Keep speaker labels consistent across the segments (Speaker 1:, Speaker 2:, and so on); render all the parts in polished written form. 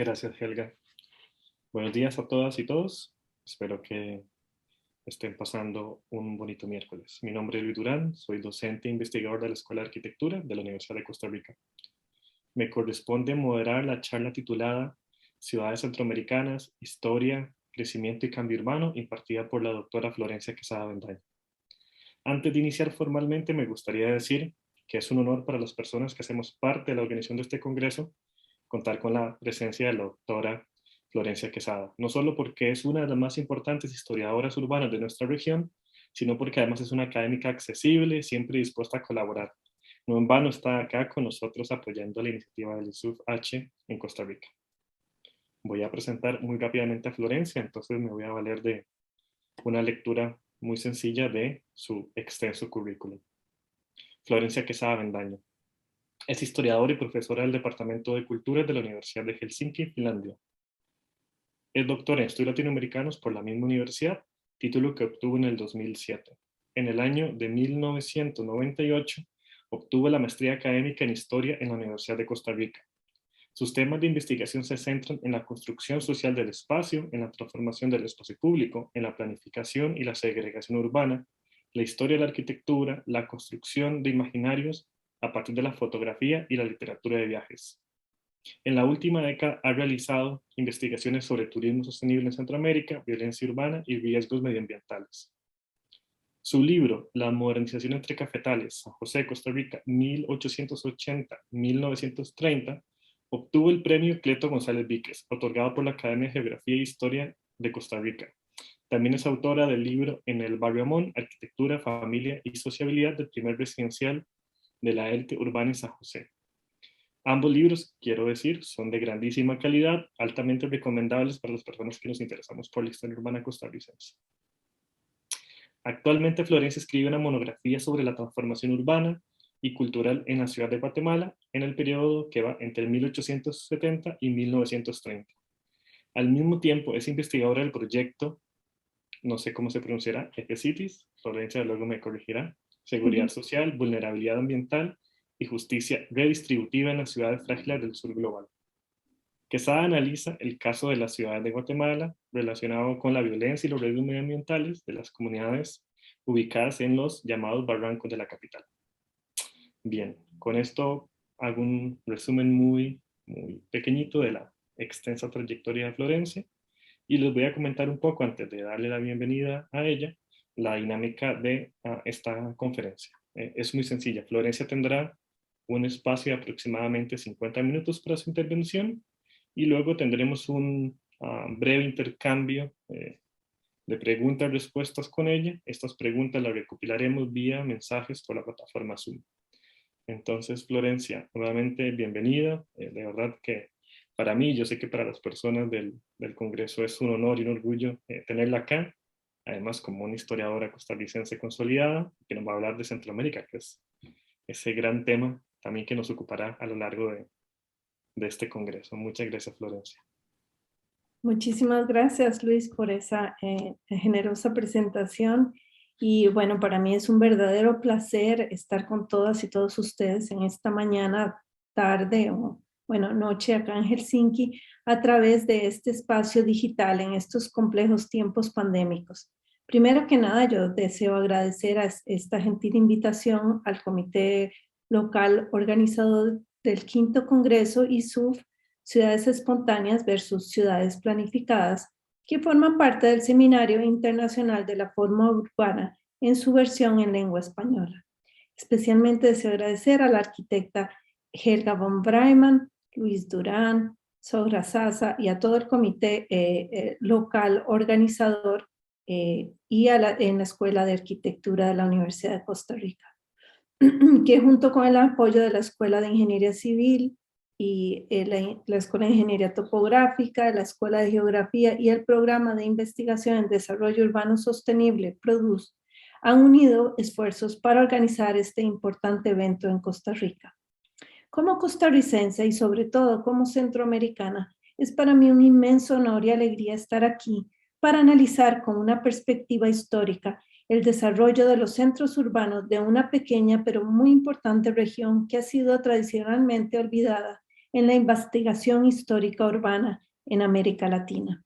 Speaker 1: Gracias, Helga. Buenos días a todas y todos. Espero que estén pasando un bonito miércoles. Mi nombre es Luis Durán, soy docente e investigador de la Escuela de Arquitectura de la Universidad de Costa Rica. Me corresponde moderar la charla titulada Ciudades Centroamericanas, Historia, Crecimiento y Cambio Urbano, impartida por la doctora Florencia Quesada Bendaño. Antes de iniciar formalmente, me gustaría decir que es un honor para las personas que hacemos parte de la organización de este congreso contar con la presencia de la doctora Florencia Quesada, no solo porque es una de las más importantes historiadoras urbanas de nuestra región, sino porque además es una académica accesible, siempre dispuesta a colaborar. No en vano está acá con nosotros apoyando la iniciativa del ISUF-H en Costa Rica. Voy a presentar muy rápidamente a Florencia, entonces me voy a valer de una lectura muy sencilla de su extenso currículum. Florencia Quesada Bendaño. Es historiadora y profesora del Departamento de Culturas de la Universidad de Helsinki, Finlandia. Es doctora en Estudios Latinoamericanos por la misma universidad, título que obtuvo en el 2007. En el año de 1998 obtuvo la maestría académica en Historia en la Universidad de Costa Rica. Sus temas de investigación se centran en la construcción social del espacio, en la transformación del espacio público, en la planificación y la segregación urbana, la historia de la arquitectura, la construcción de imaginarios a partir de la fotografía y la literatura de viajes. En la última década ha realizado investigaciones sobre turismo sostenible en Centroamérica, violencia urbana y riesgos medioambientales. Su libro, La modernización entre cafetales, San José, Costa Rica, 1880-1930, obtuvo el premio Cleto González Víquez, otorgado por la Academia de Geografía e Historia de Costa Rica. También es autora del libro En el Barrio Amón, Arquitectura, Familia y Sociabilidad del primer residencial de la élite urbana en San José. Ambos libros, quiero decir, son de grandísima calidad, altamente recomendables para las personas que nos interesamos por la historia urbana costarricense. Actualmente Florencia escribe una monografía sobre la transformación urbana y cultural en la ciudad de Guatemala en el periodo que va entre 1870 y 1930. Al mismo tiempo es investigadora del proyecto, no sé cómo se pronunciará, EFECITIS, Florencia luego me corregirá, Seguridad Social, Vulnerabilidad Ambiental y Justicia Redistributiva en las ciudades frágiles del sur global. Quesada analiza el caso de las ciudades de Guatemala relacionado con la violencia y los riesgos medioambientales de las comunidades ubicadas en los llamados barrancos de la capital. Bien, con esto hago un resumen muy pequeñito de la extensa trayectoria de Florencia y les voy a comentar un poco, antes de darle la bienvenida a ella, la dinámica de esta conferencia. Es muy sencilla. Florencia tendrá un espacio de aproximadamente 50 minutos para su intervención y luego tendremos un breve intercambio de preguntas y respuestas con ella. Estas preguntas las recopilaremos vía mensajes por la plataforma Zoom. Entonces, Florencia, nuevamente bienvenida. De verdad que para mí, yo sé que para las personas del Congreso es un honor y un orgullo tenerla acá, además como una historiadora costarricense consolidada, que nos va a hablar de Centroamérica, que es ese gran tema también que nos ocupará a lo largo de este Congreso. Muchas gracias, Florencia.
Speaker 2: Muchísimas gracias, Luis, por esa generosa presentación. Y bueno, para mí es un verdadero placer estar con todas y todos ustedes en esta mañana, tarde o, bueno, noche acá en Helsinki, a través de este espacio digital en estos complejos tiempos pandémicos. Primero que nada, yo deseo agradecer a esta gentil invitación al Comité Local Organizador del Quinto Congreso ISUF, Ciudades Espontáneas versus Ciudades Planificadas, que forman parte del Seminario Internacional de la Forma Urbana en su versión en lengua española. Especialmente deseo agradecer a la arquitecta Helga von Breyman, Luis Durán, Sohra Sasa y a todo el comité local organizador y en la Escuela de Arquitectura de la Universidad de Costa Rica, que junto con el apoyo de la Escuela de Ingeniería Civil y la Escuela de Ingeniería Topográfica, la Escuela de Geografía y el Programa de Investigación en Desarrollo Urbano Sostenible, PRODUS, han unido esfuerzos para organizar este importante evento en Costa Rica. Como costarricense y sobre todo como centroamericana, es para mí un inmenso honor y alegría estar aquí para analizar con una perspectiva histórica el desarrollo de los centros urbanos de una pequeña pero muy importante región que ha sido tradicionalmente olvidada en la investigación histórica urbana en América Latina.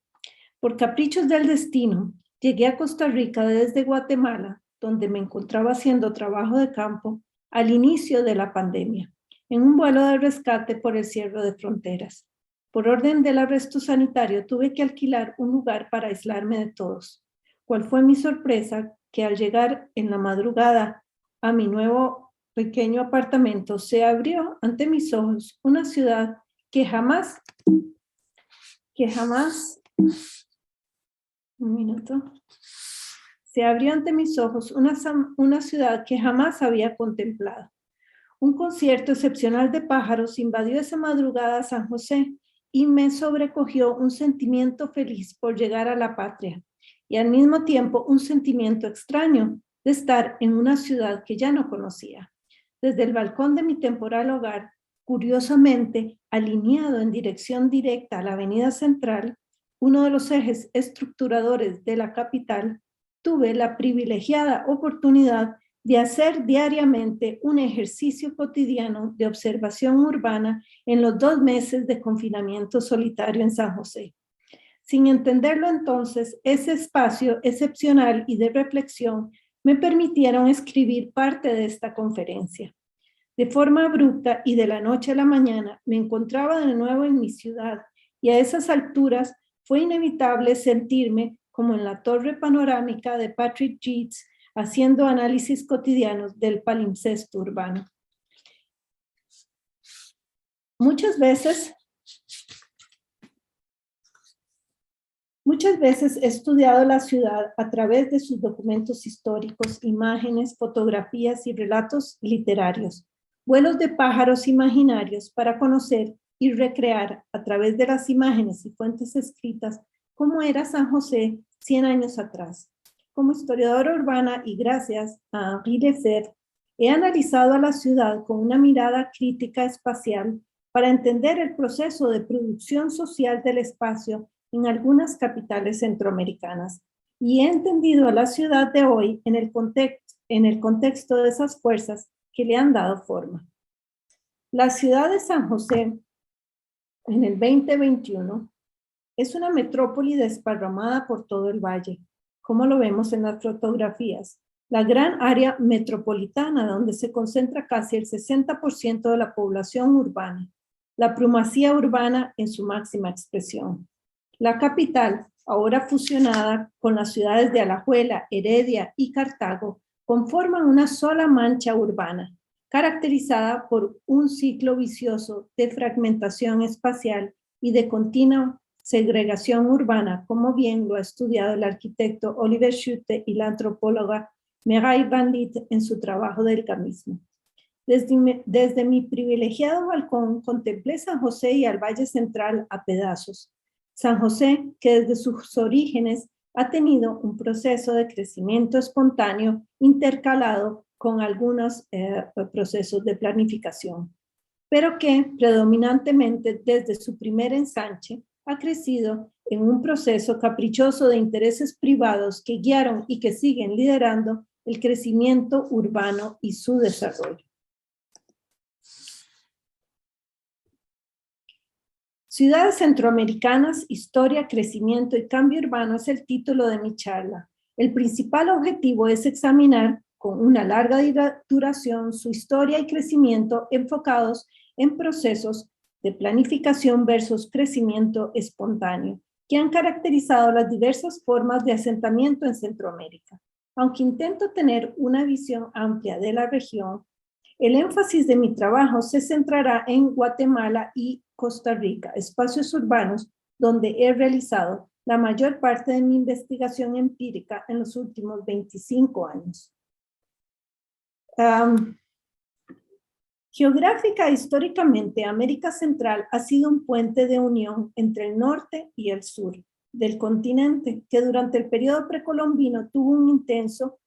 Speaker 2: Por caprichos del destino, llegué a Costa Rica desde Guatemala, donde me encontraba haciendo trabajo de campo al inicio de la pandemia, en un vuelo de rescate por el cierre de fronteras. Por orden del arresto sanitario, tuve que alquilar un lugar para aislarme de todos. ¿Cuál fue mi sorpresa? Que al llegar en la madrugada a mi nuevo pequeño apartamento, se abrió ante mis ojos una ciudad que jamás, un minuto, se abrió ante mis ojos una ciudad que jamás había contemplado. Un concierto excepcional de pájaros invadió esa madrugada a San José y me sobrecogió un sentimiento feliz por llegar a la patria y al mismo tiempo un sentimiento extraño de estar en una ciudad que ya no conocía. Desde el balcón de mi temporal hogar, curiosamente alineado en dirección directa a la avenida central, uno de los ejes estructuradores de la capital, tuve la privilegiada oportunidad de hacer diariamente un ejercicio cotidiano de observación urbana en los 2 meses de confinamiento solitario en San José. Sin entenderlo entonces, ese espacio excepcional y de reflexión me permitieron escribir parte de esta conferencia. De forma abrupta y de la noche a la mañana me encontraba de nuevo en mi ciudad y a esas alturas fue inevitable sentirme como en la torre panorámica de Patrick Yeats haciendo análisis cotidianos del palimpsesto urbano. Muchas veces he estudiado la ciudad a través de sus documentos históricos, imágenes, fotografías y relatos literarios, vuelos de pájaros imaginarios para conocer y recrear a través de las imágenes y fuentes escritas cómo era San José 100 años atrás. Como historiadora urbana y gracias a Henri Lefebvre, he analizado a la ciudad con una mirada crítica espacial para entender el proceso de producción social del espacio en algunas capitales centroamericanas y he entendido a la ciudad de hoy en el contexto de esas fuerzas que le han dado forma. La ciudad de San José en el 2021 es una metrópoli desparramada por todo el valle, como lo vemos en las fotografías. La gran área metropolitana donde se concentra casi el 60% de la población urbana, la primacía urbana en su máxima expresión. La capital, ahora fusionada con las ciudades de Alajuela, Heredia y Cartago, conforman una sola mancha urbana, caracterizada por un ciclo vicioso de fragmentación espacial y de continua segregación urbana, como bien lo ha estudiado el arquitecto Oliver Schutte y la antropóloga Mireille Van Lith en su trabajo del gamismo. Desde mi privilegiado balcón contemplé San José y al Valle Central a pedazos. San José, que desde sus orígenes ha tenido un proceso de crecimiento espontáneo intercalado con algunos procesos de planificación, pero que predominantemente desde su primer ensanche ha crecido en un proceso caprichoso de intereses privados que guiaron y que siguen liderando el crecimiento urbano y su desarrollo. Ciudades centroamericanas, historia, crecimiento y cambio urbano es el título de mi charla. El principal objetivo es examinar con una larga duración su historia y crecimiento enfocados en procesos de planificación versus crecimiento espontáneo, que han caracterizado las diversas formas de asentamiento en Centroamérica. Aunque intento tener una visión amplia de la región, el énfasis de mi trabajo se centrará en Guatemala y Costa Rica, espacios urbanos donde he realizado la mayor parte de mi investigación empírica en los últimos 25 años. Geográfica e históricamente, América Central ha sido un puente de unión entre el norte y el sur del continente, que durante el periodo precolombino tuvo un intenso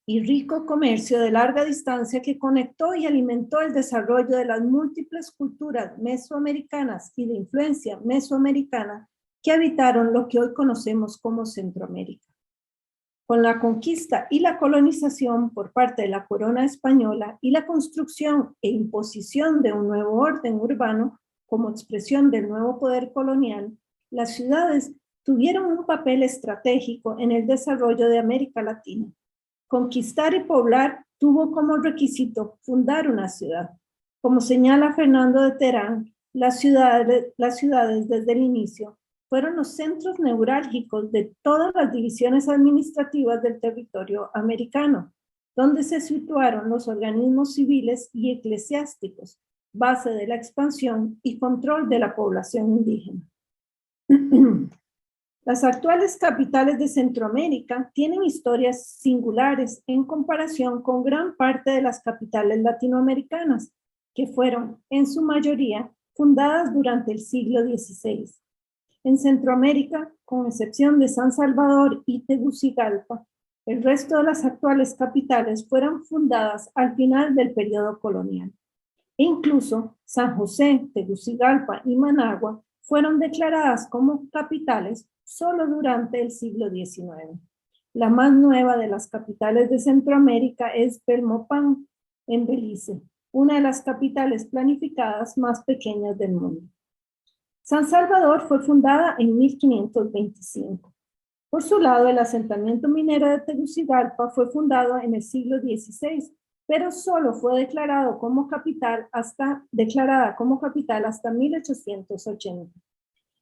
Speaker 2: y rico comercio de larga distancia que conectó y alimentó el desarrollo de las múltiples culturas mesoamericanas y de influencia mesoamericana que habitaron lo que hoy conocemos como Centroamérica. Con la conquista y la colonización por parte de la corona española y la construcción e imposición de un nuevo orden urbano como expresión del nuevo poder colonial, las ciudades tuvieron un papel estratégico en el desarrollo de América Latina. Conquistar y poblar tuvo como requisito fundar una ciudad. Como señala Fernando de Terán, las ciudades desde el inicio fueron los centros neurálgicos de todas las divisiones administrativas del territorio americano, donde se situaron los organismos civiles y eclesiásticos, base de la expansión y control de la población indígena. Las actuales capitales de Centroamérica tienen historias singulares en comparación con gran parte de las capitales latinoamericanas, que fueron, en su mayoría, fundadas durante el siglo XVI. En Centroamérica, con excepción de San Salvador y Tegucigalpa, el resto de las actuales capitales fueron fundadas al final del periodo colonial. E incluso San José, Tegucigalpa y Managua fueron declaradas como capitales solo durante el siglo XIX. La más nueva de las capitales de Centroamérica es Belmopán, en Belice, una de las capitales planificadas más pequeñas del mundo. San Salvador fue fundada en 1525. Por su lado, el asentamiento minero de Tegucigalpa fue fundado en el siglo XVI, pero solo fue declarada como capital hasta 1880,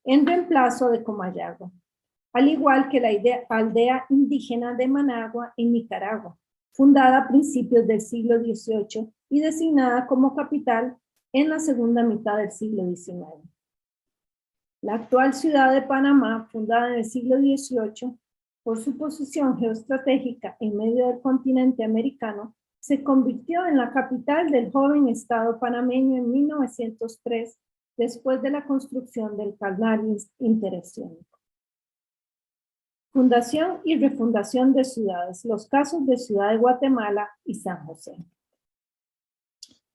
Speaker 2: en reemplazo de Comayagua, al igual que la aldea indígena de Managua en Nicaragua, fundada a principios del siglo XVIII y designada como capital en la segunda mitad del siglo XIX. La actual ciudad de Panamá, fundada en el siglo XVIII, por su posición geoestratégica en medio del continente americano, se convirtió en la capital del joven estado panameño en 1903, después de la construcción del Canal Interoceánico. Fundación y refundación de ciudades, los casos de Ciudad de Guatemala y San José.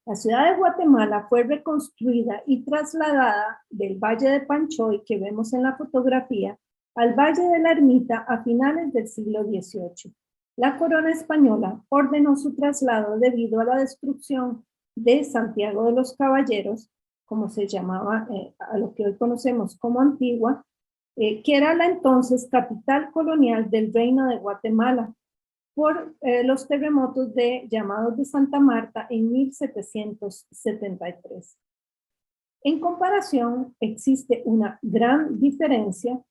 Speaker 2: La ciudad de Guatemala fue reconstruida y trasladada del Valle de Panchoy, que vemos en la fotografía, al Valle de la Ermita a finales del siglo XVIII. La corona española ordenó su traslado debido a la destrucción de Santiago de los Caballeros, como se llamaba a lo que hoy conocemos como Antigua, que era la entonces capital colonial del Reino de Guatemala, por los terremotos llamados de Santa Marta en 1773. En comparación, existe una gran diferencia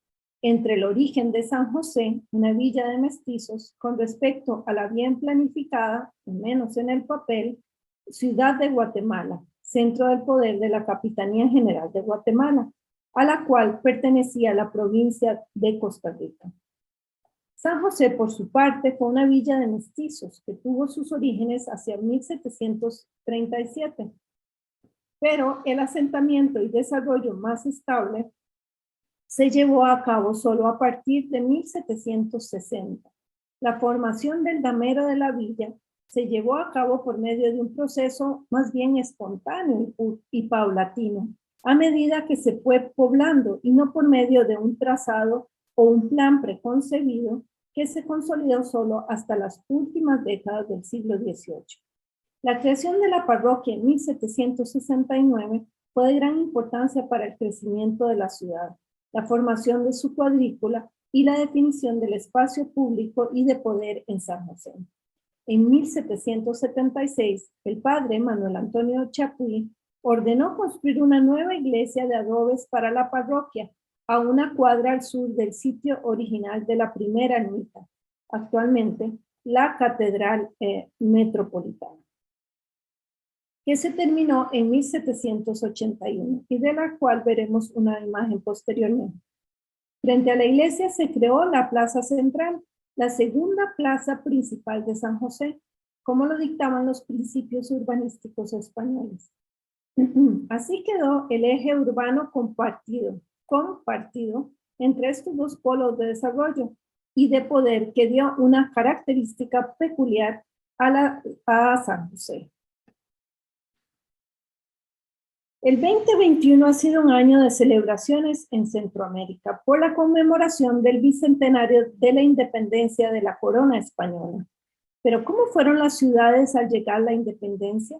Speaker 2: entre el origen de San José, una villa de mestizos, con respecto a la bien planificada, menos en el papel, ciudad de Guatemala, centro del poder de la Capitanía General de Guatemala, a la cual pertenecía la provincia de Costa Rica. San José, por su parte, fue una villa de mestizos que tuvo sus orígenes hacia 1737, pero el asentamiento y desarrollo más estable se llevó a cabo solo a partir de 1760. La formación del damero de la villa se llevó a cabo por medio de un proceso más bien espontáneo y paulatino, a medida que se fue poblando y no por medio de un trazado o un plan preconcebido que se consolidó solo hasta las últimas décadas del siglo XVIII. La creación de la parroquia en 1769 fue de gran importancia para el crecimiento de la ciudad, la formación de su cuadrícula y la definición del espacio público y de poder en San José. En 1776, el padre Manuel Antonio Chapuí ordenó construir una nueva iglesia de adobes para la parroquia, a una cuadra al sur del sitio original de la primera ermita, actualmente la Catedral Metropolitana, que se terminó en 1781 y de la cual veremos una imagen posteriormente. Frente a la iglesia se creó la Plaza Central, la segunda plaza principal de San José, como lo dictaban los principios urbanísticos españoles. Así quedó el eje urbano compartido entre estos dos polos de desarrollo y de poder que dio una característica peculiar a San José. El 2021 ha sido un año de celebraciones en Centroamérica por la conmemoración del bicentenario de la independencia de la corona española. Pero ¿cómo fueron las ciudades al llegar la independencia?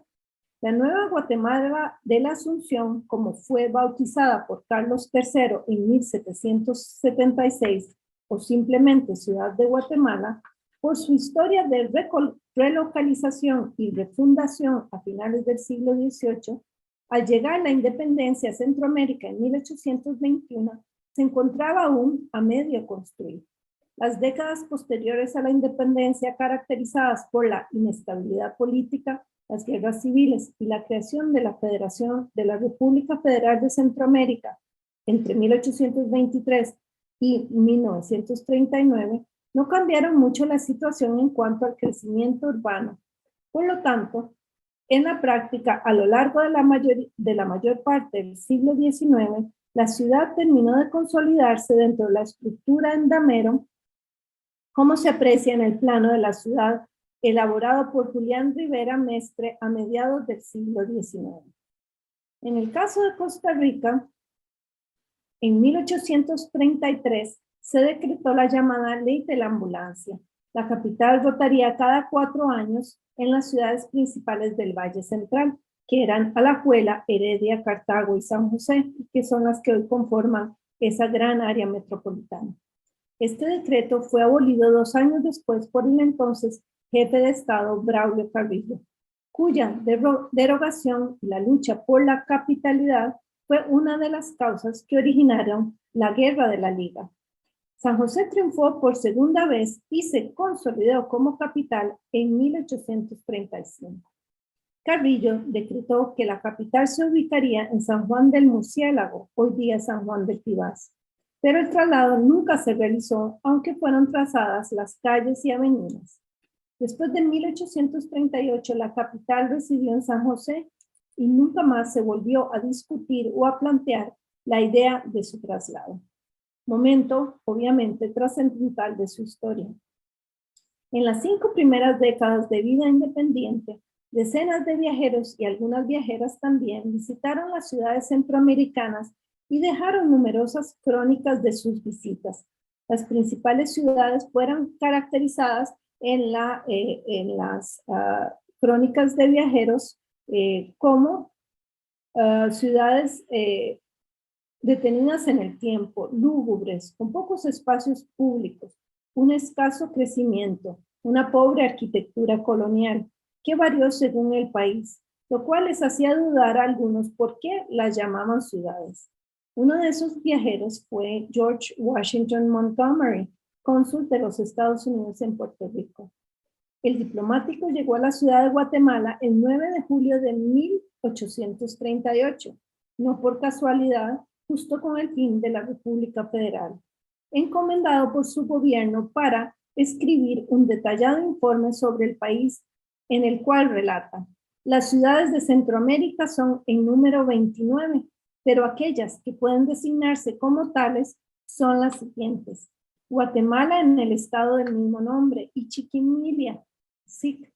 Speaker 2: La Nueva Guatemala de la Asunción, como fue bautizada por Carlos III en 1776, o simplemente Ciudad de Guatemala, por su historia de relocalización y refundación a finales del siglo XVIII, al llegar la independencia a Centroamérica en 1821, se encontraba aún a medio construir. Las décadas posteriores a la independencia, caracterizadas por la inestabilidad política, las guerras civiles y la creación de la Federación de la República Federal de Centroamérica entre 1823 y 1939, no cambiaron mucho la situación en cuanto al crecimiento urbano. Por lo tanto, en la práctica, a lo largo de la mayor parte del siglo XIX, la ciudad terminó de consolidarse dentro de la estructura en damero, como se aprecia en el plano de la ciudad elaborado por Julián Rivera Mestre a mediados del siglo XIX. En el caso de Costa Rica, en 1833 se decretó la llamada Ley de la Ambulancia. La capital rotaría cada 4 años en las ciudades principales del Valle Central, que eran Alajuela, Heredia, Cartago y San José, que son las que hoy conforman esa gran área metropolitana. Este decreto fue abolido 2 años después por el entonces jefe de Estado Braulio Carrillo, cuya derogación y la lucha por la capitalidad fue una de las causas que originaron la Guerra de la Liga. San José triunfó por segunda vez y se consolidó como capital en 1835. Carrillo decretó que la capital se ubicaría en San Juan del Murciélago, hoy día San Juan del Pibás, pero el traslado nunca se realizó, aunque fueron trazadas las calles y avenidas. Después de 1838, la capital residió en San José y nunca más se volvió a discutir o a plantear la idea de su traslado. Momento, obviamente, trascendental de su historia. En las 5 primeras décadas de vida independiente, decenas de viajeros y algunas viajeras también visitaron las ciudades centroamericanas y dejaron numerosas crónicas de sus visitas. Las principales ciudades fueron caracterizadas en las crónicas de viajeros como ciudades detenidas en el tiempo, lúgubres, con pocos espacios públicos, un escaso crecimiento, una pobre arquitectura colonial que varió según el país, lo cual les hacía dudar a algunos por qué las llamaban ciudades. Uno de esos viajeros fue George Washington Montgomery, cónsul de los Estados Unidos en Puerto Rico. El diplomático llegó a la ciudad de Guatemala el 9 de julio de 1838, no por casualidad, justo con el fin de la República Federal, encomendado por su gobierno para escribir un detallado informe sobre el país en el cual relata: las ciudades de Centroamérica son en número 29, pero aquellas que pueden designarse como tales son las siguientes: Guatemala en el estado del mismo nombre y Chiquimilia, SIC,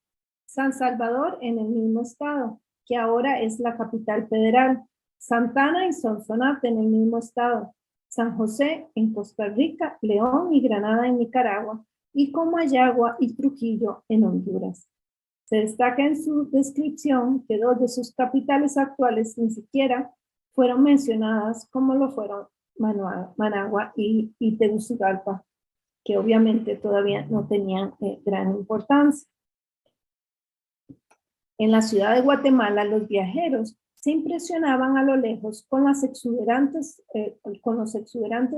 Speaker 2: San Salvador en el mismo estado, que ahora es la capital federal, Santana y Sonsonate en el mismo estado, San José en Costa Rica, León y Granada en Nicaragua, y Comayagua y Trujillo en Honduras. Se destaca en su descripción que 2 de sus capitales actuales ni siquiera fueron mencionadas, como lo fueron Managua y Tegucigalpa, que obviamente todavía no tenían gran importancia. En la ciudad de Guatemala, los viajeros se impresionaban a lo lejos con los exuberantes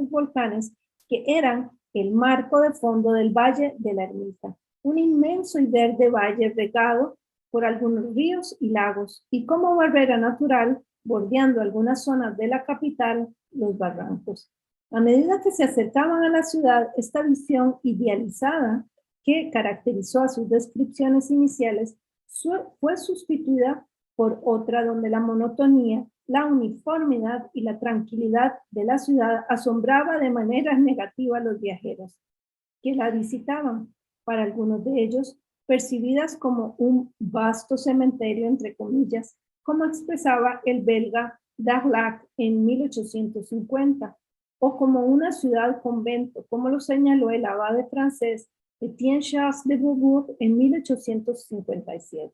Speaker 2: volcanes que eran el marco de fondo del Valle de la Ermita, un inmenso y verde valle regado por algunos ríos y lagos, y como barrera natural, bordeando algunas zonas de la capital, los barrancos. A medida que se acercaban a la ciudad, esta visión idealizada que caracterizó a sus descripciones iniciales fue sustituida por otra donde la monotonía, la uniformidad y la tranquilidad de la ciudad asombraba de manera negativa a los viajeros que la visitaban, para algunos de ellos percibidas como un vasto cementerio, entre comillas, como expresaba el belga Darlac en 1850, o como una ciudad-convento, como lo señaló el abade francés Étienne Charles de Beaubourg en 1857.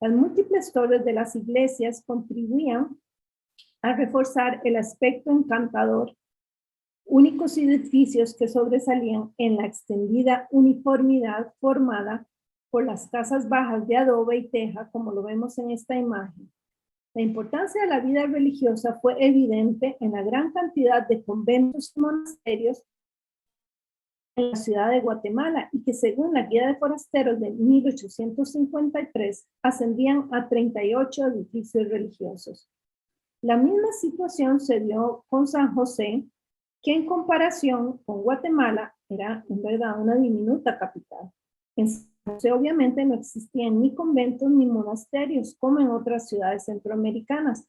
Speaker 2: Las múltiples torres de las iglesias contribuían a reforzar el aspecto encantador, únicos edificios que sobresalían en la extendida uniformidad formada por las casas bajas de adobe y teja, como lo vemos en esta imagen. La importancia de la vida religiosa fue evidente en la gran cantidad de conventos y monasterios en la ciudad de Guatemala y que según la Guía de Forasteros de 1853 ascendían a 38 edificios religiosos. La misma situación se dio con San José, que en comparación con Guatemala era en verdad una diminuta capital. En San José obviamente no existían ni conventos ni monasterios como en otras ciudades centroamericanas,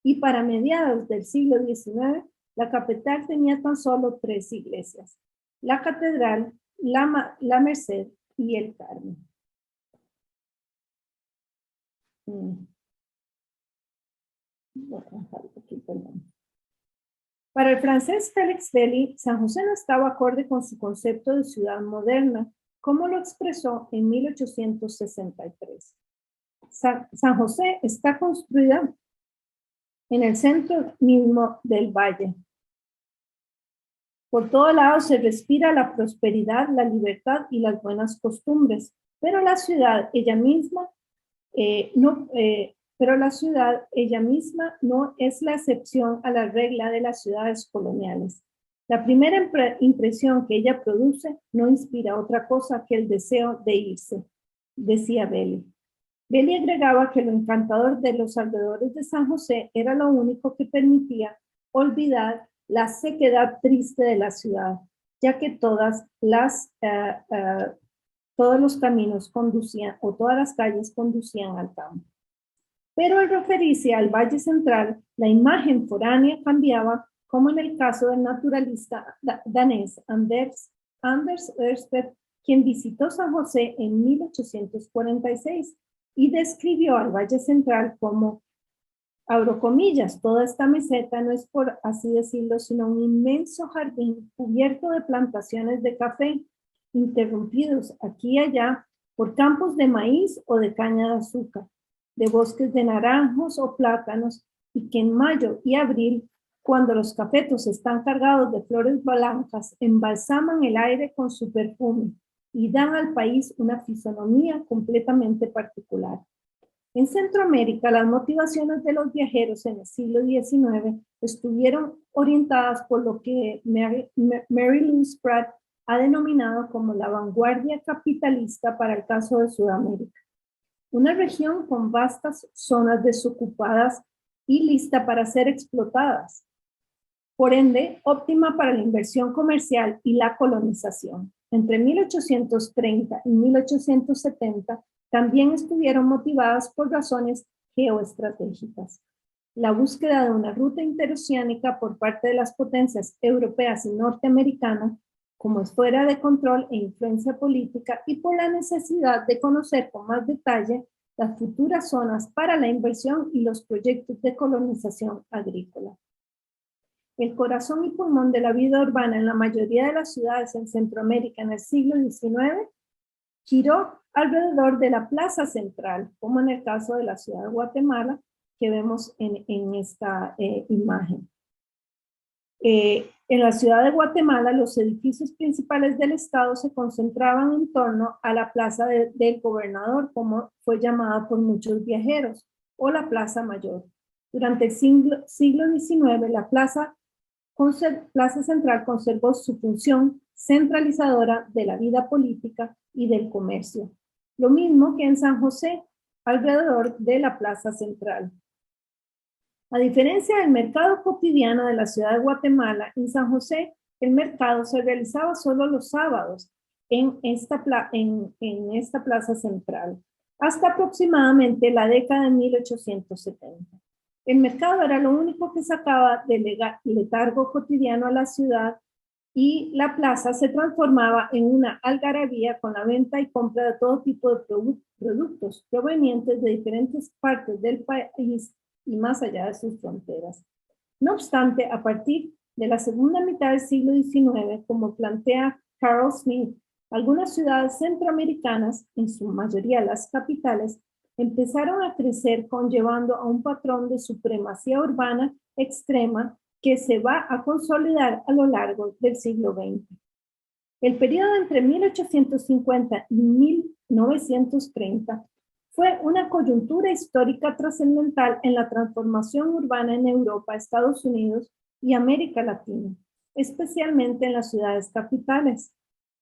Speaker 2: y para mediados del siglo XIX la capital tenía tan solo 3 iglesias: la Catedral, la Merced y el Carmen. Para el francés Félix Belli, San José no estaba acorde con su concepto de ciudad moderna, como lo expresó en 1863. San José está construida en el centro mismo del valle. Por todo lado se respira la prosperidad, la libertad y las buenas costumbres, pero la ciudad ella misma no es la excepción a la regla de las ciudades coloniales. La primera impresión que ella produce no inspira otra cosa que el deseo de irse, decía Belli. Belli agregaba que lo encantador de los alrededores de San José era lo único que permitía olvidar la sequedad triste de la ciudad, ya que todos los caminos conducían, o todas las calles conducían al campo. Pero al referirse al Valle Central, la imagen foránea cambiaba, como en el caso del naturalista danés Anders Ørsted, quien visitó San José en 1846 y describió al Valle Central como, abro comillas, toda esta meseta no es, por así decirlo, sino un inmenso jardín cubierto de plantaciones de café, interrumpidos aquí y allá por campos de maíz o de caña de azúcar, de bosques de naranjos o plátanos, y que en mayo y abril, cuando los cafetos están cargados de flores blancas, embalsaman el aire con su perfume y dan al país una fisonomía completamente particular. En Centroamérica, las motivaciones de los viajeros en el siglo XIX estuvieron orientadas por lo que Mary Louise Pratt ha denominado como la vanguardia capitalista para el caso de Sudamérica. Una región con vastas zonas desocupadas y lista para ser explotadas. Por ende, óptima para la inversión comercial y la colonización. Entre 1830 y 1870 también estuvieron motivadas por razones geoestratégicas. La búsqueda de una ruta interoceánica por parte de las potencias europeas y norteamericanas, como es fuera de control e influencia política, y por la necesidad de conocer con más detalle las futuras zonas para la inversión y los proyectos de colonización agrícola. El corazón y pulmón de la vida urbana en la mayoría de las ciudades en Centroamérica en el siglo XIX giró alrededor de la plaza central, como en el caso de la ciudad de Guatemala, que vemos en esta imagen. En la ciudad de Guatemala, los edificios principales del estado se concentraban en torno a la plaza del gobernador, como fue llamada por muchos viajeros, o la Plaza Mayor. Durante el siglo XIX, la plaza central conservó su función centralizadora de la vida política y del comercio, lo mismo que en San José, alrededor de la plaza central. A diferencia del mercado cotidiano de la ciudad de Guatemala, en San José el mercado se realizaba solo los sábados en esta plaza central, hasta aproximadamente la década de 1870. El mercado era lo único que sacaba del letargo cotidiano a la ciudad y la plaza se transformaba en una algarabía con la venta y compra de todo tipo de productos provenientes de diferentes partes del país y más allá de sus fronteras. No obstante, a partir de la segunda mitad del siglo XIX, como plantea Carl Smith, algunas ciudades centroamericanas, en su mayoría las capitales, empezaron a crecer conllevando a un patrón de supremacía urbana extrema que se va a consolidar a lo largo del siglo XX. El periodo entre 1850 y 1930 fue una coyuntura histórica trascendental en la transformación urbana en Europa, Estados Unidos y América Latina, especialmente en las ciudades capitales.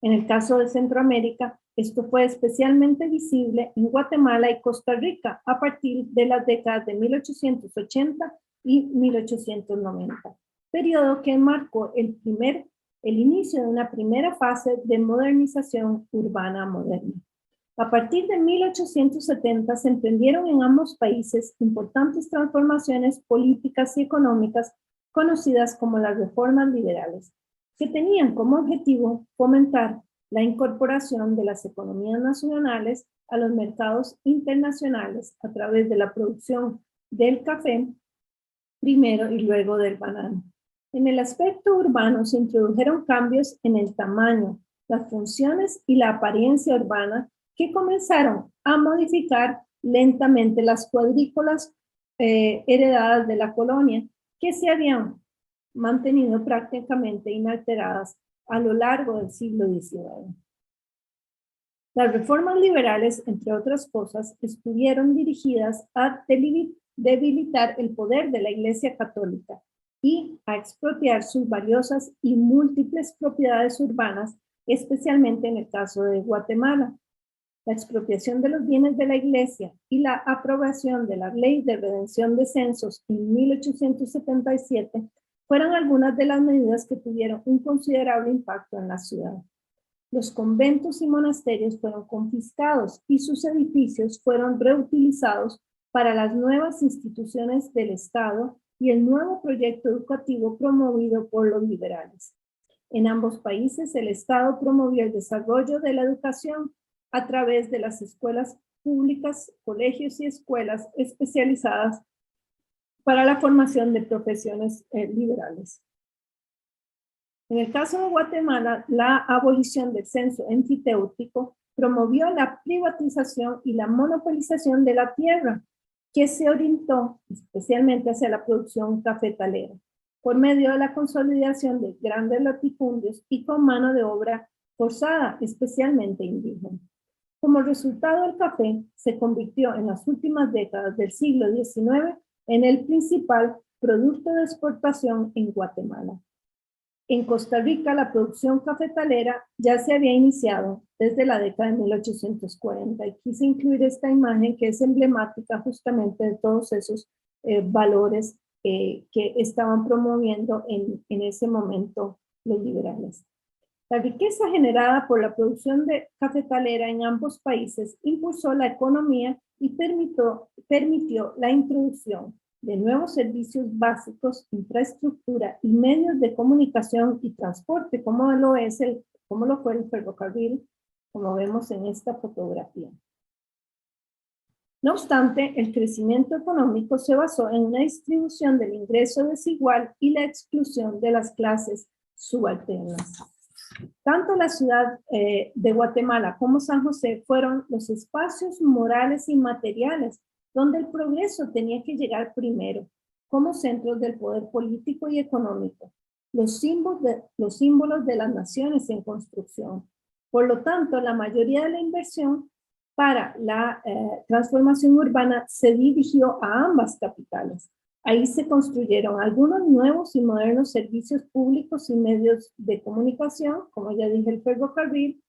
Speaker 2: En el caso de Centroamérica, esto fue especialmente visible en Guatemala y Costa Rica a partir de las décadas de 1880 y 1890, periodo que marcó el inicio de una primera fase de modernización urbana moderna. A partir de 1870 se emprendieron en ambos países importantes transformaciones políticas y económicas conocidas como las reformas liberales, que tenían como objetivo fomentar la incorporación de las economías nacionales a los mercados internacionales a través de la producción del café primero y luego del banano. En el aspecto urbano se introdujeron cambios en el tamaño, las funciones y la apariencia urbana que comenzaron a modificar lentamente las cuadrículas heredadas de la colonia, que se habían mantenido prácticamente inalteradas a lo largo del siglo XIX. Las reformas liberales, entre otras cosas, estuvieron dirigidas a debilitar el poder de la Iglesia Católica y a expropiar sus valiosas y múltiples propiedades urbanas, especialmente en el caso de Guatemala. La expropiación de los bienes de la Iglesia y la aprobación de la Ley de Redención de Censos en 1877 fueron algunas de las medidas que tuvieron un considerable impacto en la ciudad. Los conventos y monasterios fueron confiscados y sus edificios fueron reutilizados para las nuevas instituciones del Estado y el nuevo proyecto educativo promovido por los liberales. En ambos países, el Estado promovió el desarrollo de la educación a través de las escuelas públicas, colegios y escuelas especializadas para la formación de profesiones liberales. En el caso de Guatemala, la abolición del censo enfiteutíco promovió la privatización y la monopolización de la tierra, que se orientó especialmente hacia la producción cafetalera, por medio de la consolidación de grandes latifundios y con mano de obra forzada, especialmente indígena. Como resultado, el café se convirtió en las últimas décadas del siglo XIX en el principal producto de exportación en Guatemala. En Costa Rica, la producción cafetalera ya se había iniciado desde la década de 1840 y quise incluir esta imagen que es emblemática justamente de todos esos valores que estaban promoviendo en ese momento los liberales. La riqueza generada por la producción de cafetalera en ambos países impulsó la economía y permitió la introducción de nuevos servicios básicos, infraestructura y medios de comunicación y transporte, como lo fue el ferrocarril, como vemos en esta fotografía. No obstante, el crecimiento económico se basó en una distribución del ingreso desigual y la exclusión de las clases subalternas. Tanto la ciudad de Guatemala como San José fueron los espacios morales y materiales donde el progreso tenía que llegar primero, como centros del poder político y económico, los símbolos de las naciones en construcción. Por lo tanto, la mayoría de la inversión para la transformación urbana se dirigió a ambas capitales. Ahí se construyeron algunos nuevos y modernos servicios públicos y medios de comunicación, como ya dije, el ferrocarril,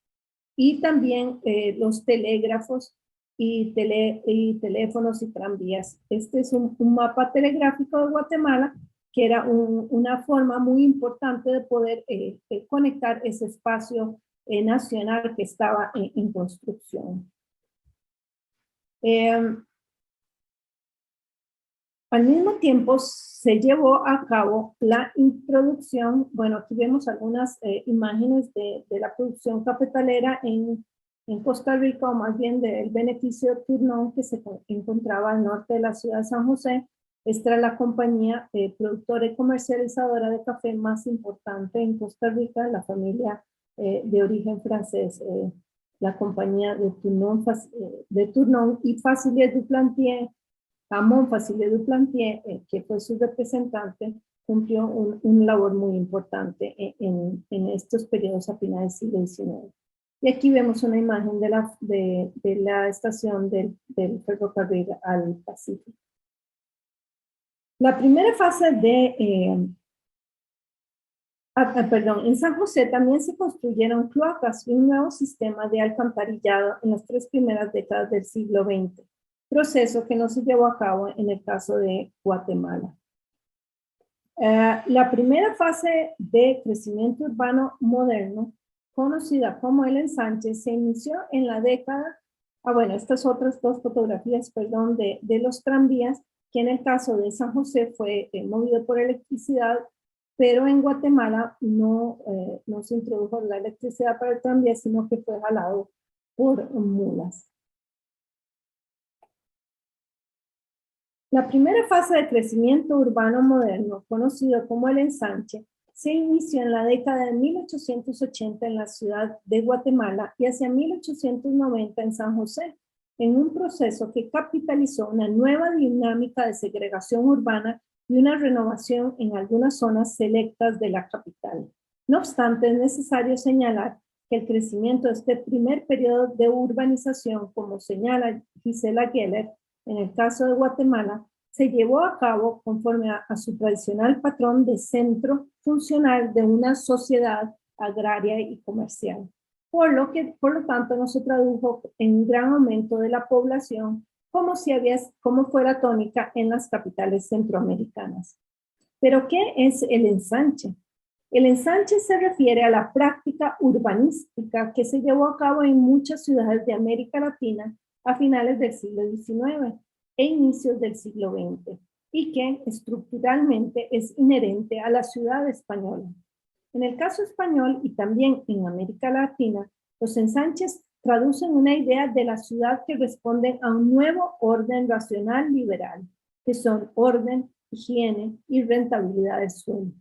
Speaker 2: y también los telégrafos y teléfonos y tranvías. Este es un mapa telegráfico de Guatemala, que era una forma muy importante de poder conectar ese espacio nacional que estaba en construcción. Al mismo tiempo se llevó a cabo la introducción, bueno, aquí vemos algunas imágenes de la producción cafetalera en Costa Rica, o más bien del beneficio de Tournon, que se encontraba al norte de la ciudad de San José. Esta era la compañía productora y comercializadora de café más importante en Costa Rica, la familia de origen francés, la compañía de Tournon y Facilier Duplantier. Ramón Facilier Duplantier, que fue su representante, cumplió un labor muy importante en estos periodos a finales del siglo XIX. Y aquí vemos una imagen de la estación del ferrocarril al Pacífico. La primera fase en San José también se construyeron cloacas y un nuevo sistema de alcantarillado en las 3 primeras décadas del siglo XX, proceso que no se llevó a cabo en el caso de Guatemala. La primera fase de crecimiento urbano moderno, conocida como el ensanche, se inició en la década, bueno, estas otras dos fotografías, perdón, de los tranvías, que en el caso de San José fue movido por electricidad, pero en Guatemala no se introdujo la electricidad para el tranvía, sino que fue jalado por mulas. La primera fase de crecimiento urbano moderno, conocido como el ensanche, se inició en la década de 1880 en la ciudad de Guatemala y hacia 1890 en San José, en un proceso que capitalizó una nueva dinámica de segregación urbana y una renovación en algunas zonas selectas de la capital. No obstante, es necesario señalar que el crecimiento de este primer periodo de urbanización, como señala Gisela Geller, en el caso de Guatemala, se llevó a cabo conforme a su tradicional patrón de centro funcional de una sociedad agraria y comercial, por lo tanto no se tradujo en un gran aumento de la población como fuera tónica en las capitales centroamericanas. ¿Pero qué es el ensanche? El ensanche se refiere a la práctica urbanística que se llevó a cabo en muchas ciudades de América Latina a finales del siglo XIX e inicios del siglo XX, y que estructuralmente es inherente a la ciudad española. En el caso español y también en América Latina, los ensanches traducen una idea de la ciudad que responde a un nuevo orden racional liberal, que son orden, higiene y rentabilidad del suelo,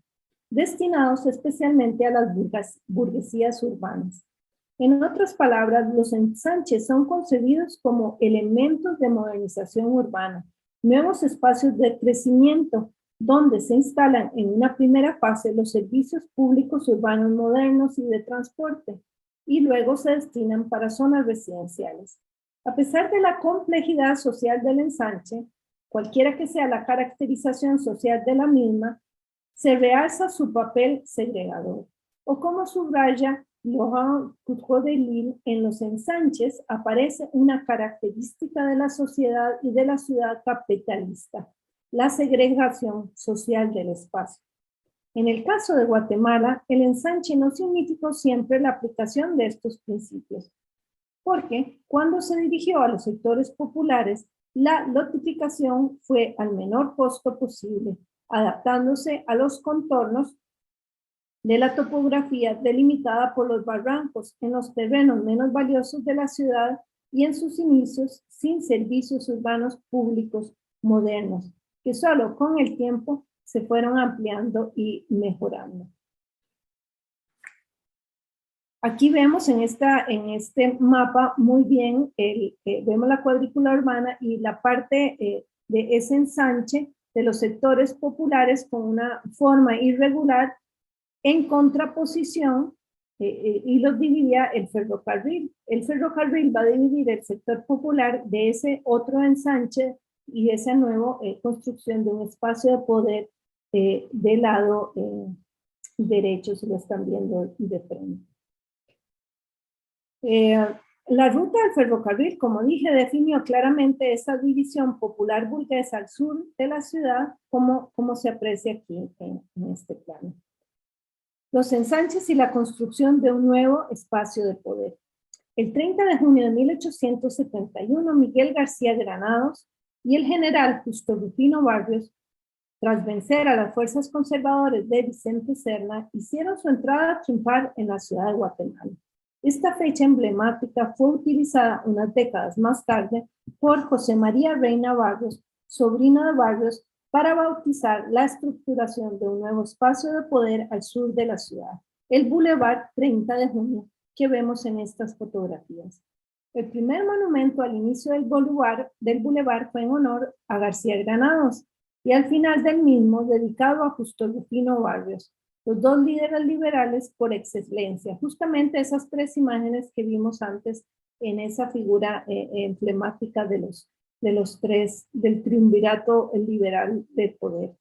Speaker 2: destinados especialmente a las burguesías urbanas. En otras palabras, los ensanches son concebidos como elementos de modernización urbana, nuevos espacios de crecimiento, donde se instalan en una primera fase los servicios públicos urbanos modernos y de transporte, y luego se destinan para zonas residenciales. A pesar de la complejidad social del ensanche, cualquiera que sea la caracterización social de la misma, se realza su papel segregador, o como subraya Laurent Coudreau-de-Lille, en los ensanches aparece una característica de la sociedad y de la ciudad capitalista, la segregación social del espacio. En el caso de Guatemala, el ensanche no significó siempre la aplicación de estos principios, porque cuando se dirigió a los sectores populares, la lotificación fue al menor costo posible, adaptándose a los contornos de la topografía delimitada por los barrancos en los terrenos menos valiosos de la ciudad y en sus inicios sin servicios urbanos públicos modernos, que solo con el tiempo se fueron ampliando y mejorando. Aquí vemos en este mapa muy bien, vemos la cuadrícula urbana y la parte de ese ensanche de los sectores populares con una forma irregular en contraposición, y los dividía el ferrocarril. El ferrocarril va a dividir el sector popular de ese otro ensanche y esa nueva construcción de un espacio de poder del lado derecho, se lo están viendo de frente. La ruta del ferrocarril, como dije, definió claramente esa división popular burguesa al sur de la ciudad, como se aprecia aquí en este plano. Los ensanches y la construcción de un nuevo espacio de poder. El 30 de junio de 1871, Miguel García Granados y el general Justo Rufino Barrios, tras vencer a las fuerzas conservadoras de Vicente Serna, hicieron su entrada triunfal en la ciudad de Guatemala. Esta fecha emblemática fue utilizada unas décadas más tarde por José María Reina Barrios, sobrino de Barrios, para bautizar la estructuración de un nuevo espacio de poder al sur de la ciudad, el Boulevard 30 de Junio, que vemos en estas fotografías. El primer monumento al inicio del boulevard fue en honor a García Granados y al final del mismo dedicado a Justo Rufino Barrios, los dos líderes liberales por excelencia, justamente esas tres imágenes que vimos antes en esa figura emblemática de los tres, del triunvirato liberal de poder.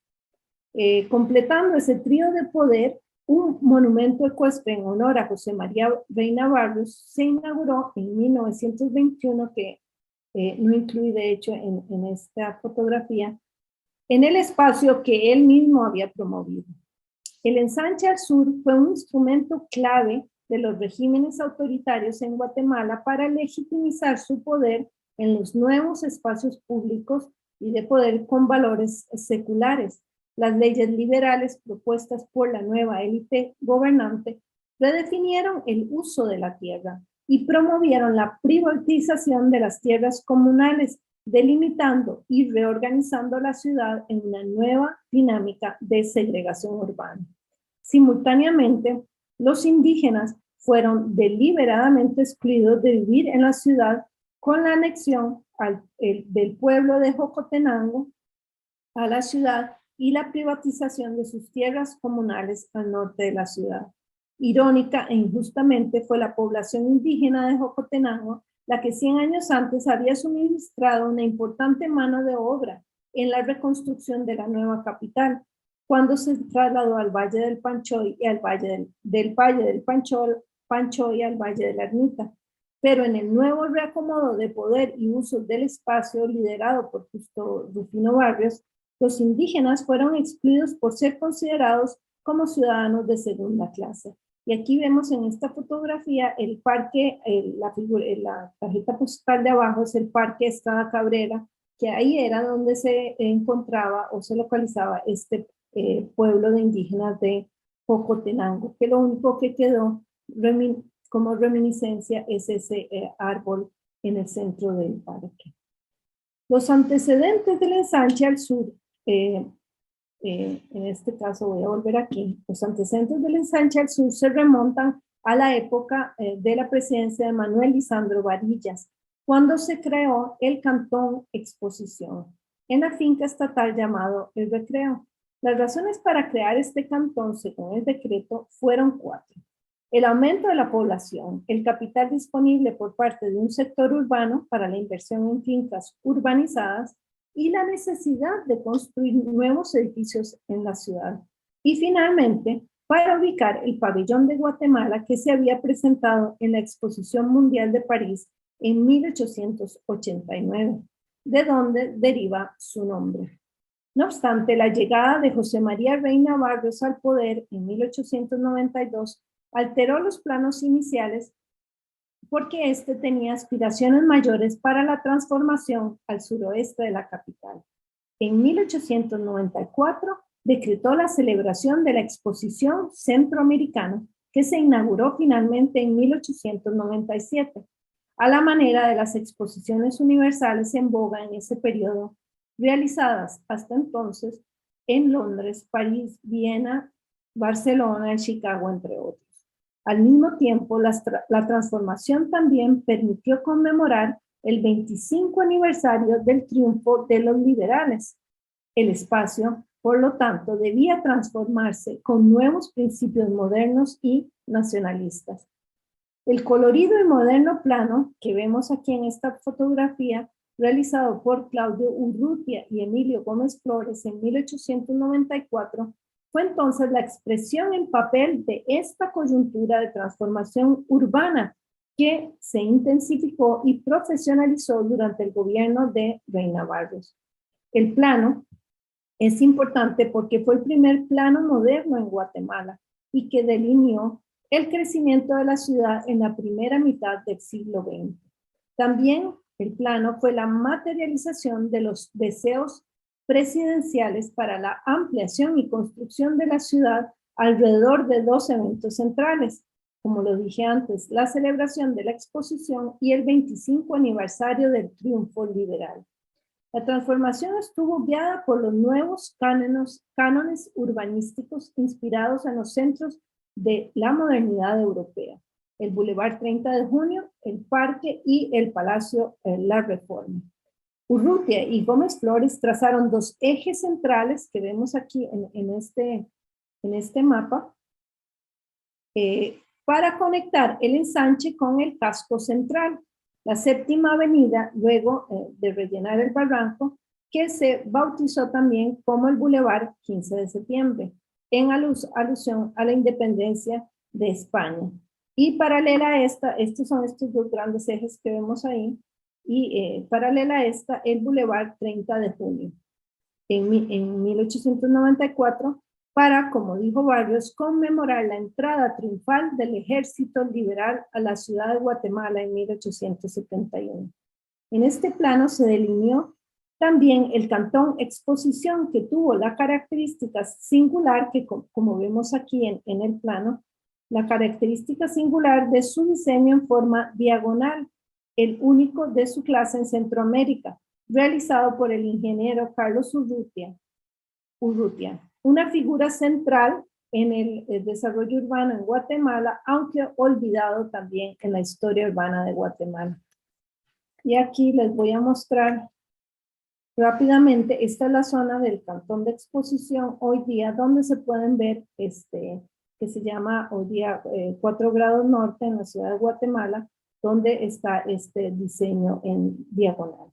Speaker 2: Completando ese trío de poder, un monumento ecuestre en honor a José María Reina Barrios se inauguró en 1921, que no incluye de hecho en esta fotografía, en el espacio que él mismo había promovido. El ensanche al sur fue un instrumento clave de los regímenes autoritarios en Guatemala para legitimizar su poder en los nuevos espacios públicos y de poder con valores seculares. Las leyes liberales propuestas por la nueva élite gobernante redefinieron el uso de la tierra y promovieron la privatización de las tierras comunales, delimitando y reorganizando la ciudad en una nueva dinámica de segregación urbana. Simultáneamente, los indígenas fueron deliberadamente excluidos de vivir en la ciudad con la anexión del pueblo de Jocotenango a la ciudad y la privatización de sus tierras comunales al norte de la ciudad. Irónica e injustamente fue la población indígena de Jocotenango la que 100 años antes había suministrado una importante mano de obra en la reconstrucción de la nueva capital, cuando se trasladó al Valle del Panchoy y al Valle del Panchoy al Valle de la Ermita. Pero en el nuevo reacomodo de poder y uso del espacio liderado por Justo Rufino Barrios, los indígenas fueron excluidos por ser considerados como ciudadanos de segunda clase. Y aquí vemos en esta fotografía el parque, la tarjeta postal de abajo es el Parque Estrada Cabrera, que ahí era donde se encontraba o se localizaba este pueblo de indígenas de Jocotenango, que lo único que quedó como reminiscencia es ese árbol en el centro del parque. Los antecedentes del ensanche al sur, en este caso voy a volver aquí, los antecedentes del ensanche al sur se remontan a la época de la presidencia de Manuel Lisandro Varillas, cuando se creó el Cantón Exposición, en la finca estatal llamado El Recreo. Las razones para crear este cantón, según el decreto, fueron 4. El aumento de la población, el capital disponible por parte de un sector urbano para la inversión en fincas urbanizadas y la necesidad de construir nuevos edificios en la ciudad. Y finalmente, para ubicar el pabellón de Guatemala que se había presentado en la Exposición Mundial de París en 1889, de donde deriva su nombre. No obstante, la llegada de José María Reina Barrios al poder en 1892 alteró los planos iniciales porque éste tenía aspiraciones mayores para la transformación al suroeste de la capital. En 1894 decretó la celebración de la Exposición Centroamericana, que se inauguró finalmente en 1897, a la manera de las exposiciones universales en boga en ese periodo, realizadas hasta entonces en Londres, París, Viena, Barcelona y Chicago, entre otros. Al mismo tiempo, la transformación también permitió conmemorar el 25 aniversario del triunfo de los liberales. El espacio, por lo tanto, debía transformarse con nuevos principios modernos y nacionalistas. El colorido y moderno plano que vemos aquí en esta fotografía, realizado por Claudio Urrutia y Emilio Gómez Flores en 1894, fue entonces la expresión en papel de esta coyuntura de transformación urbana que se intensificó y profesionalizó durante el gobierno de Reina Barrios. El plano es importante porque fue el primer plano moderno en Guatemala y que delineó el crecimiento de la ciudad en la primera mitad del siglo XX. También El plano fue la materialización de los deseos presidenciales para la ampliación y construcción de la ciudad alrededor de dos eventos centrales, como lo dije antes, la celebración de la exposición y el 25 aniversario del triunfo liberal. La transformación estuvo guiada por los nuevos cánones urbanísticos inspirados en los centros de la modernidad europea, el Boulevard 30 de Junio, el Parque y el Palacio La Reforma. Urrutia y Gómez Flores trazaron dos ejes centrales que vemos aquí en este mapa para conectar el ensanche con el casco central. La séptima avenida, luego de rellenar el barranco, que se bautizó también como el Boulevard 15 de septiembre, en alusión a la independencia de España. Y paralela a esta, estos son estos dos grandes ejes que vemos ahí, y paralela a esta, el Boulevard 30 de Junio. En 1894, para, como dijo Barrios, conmemorar la entrada triunfal del ejército liberal a la ciudad de Guatemala en 1871. En este plano se delineó también el Cantón Exposición, que tuvo la característica singular, que como vemos aquí en el plano, la característica singular de su diseño en forma diagonal, el único de su clase en Centroamérica, realizado por el ingeniero Carlos Urrutia. Una figura central en el desarrollo urbano en Guatemala, aunque olvidado también en la historia urbana de Guatemala. Y aquí les voy a mostrar rápidamente, esta es la zona del Cantón de Exposición hoy día, donde se pueden ver, que se llama hoy día 4 grados norte en la ciudad de Guatemala, donde está este diseño en diagonal.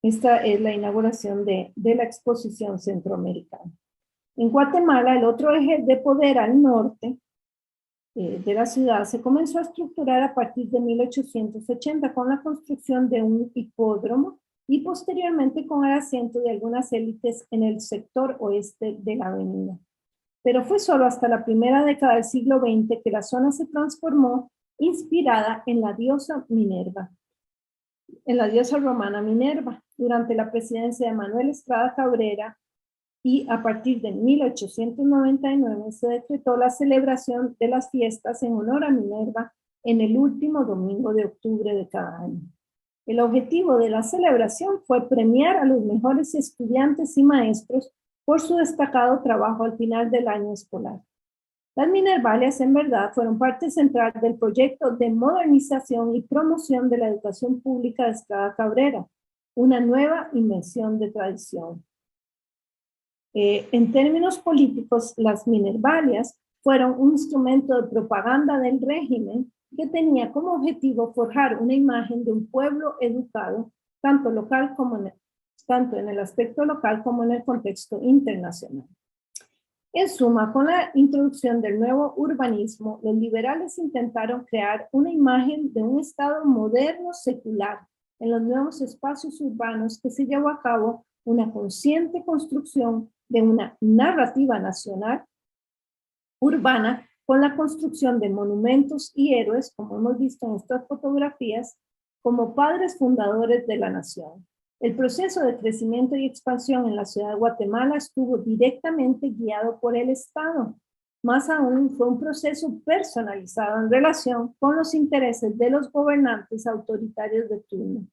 Speaker 2: Esta es la inauguración de la exposición centroamericana. En Guatemala, el otro eje de poder al norte de la ciudad se comenzó a estructurar a partir de 1880 con la construcción de un hipódromo y posteriormente con el asiento de algunas élites en el sector oeste de la avenida. Pero fue solo hasta la primera década del siglo XX que la zona se transformó inspirada en la diosa Minerva, en la diosa romana Minerva, durante la presidencia de Manuel Estrada Cabrera, y a partir de 1899 se decretó la celebración de las fiestas en honor a Minerva en el último domingo de octubre de cada año. El objetivo de la celebración fue premiar a los mejores estudiantes y maestros por su destacado trabajo al final del año escolar. Las Minervalias, en verdad, fueron parte central del proyecto de modernización y promoción de la educación pública de Estrada Cabrera, una nueva invención de tradición. En términos políticos, las Minervalias fueron un instrumento de propaganda del régimen que tenía como objetivo forjar una imagen de un pueblo educado, tanto en el aspecto local como en el contexto internacional. En suma, con la introducción del nuevo urbanismo, los liberales intentaron crear una imagen de un Estado moderno secular en los nuevos espacios urbanos, que se llevó a cabo una consciente construcción de una narrativa nacional urbana con la construcción de monumentos y héroes, como hemos visto en estas fotografías, como padres fundadores de la nación. El proceso de crecimiento y expansión en la ciudad de Guatemala estuvo directamente guiado por el Estado. Más aún, fue un proceso personalizado en relación con los intereses de los gobernantes autoritarios de turno.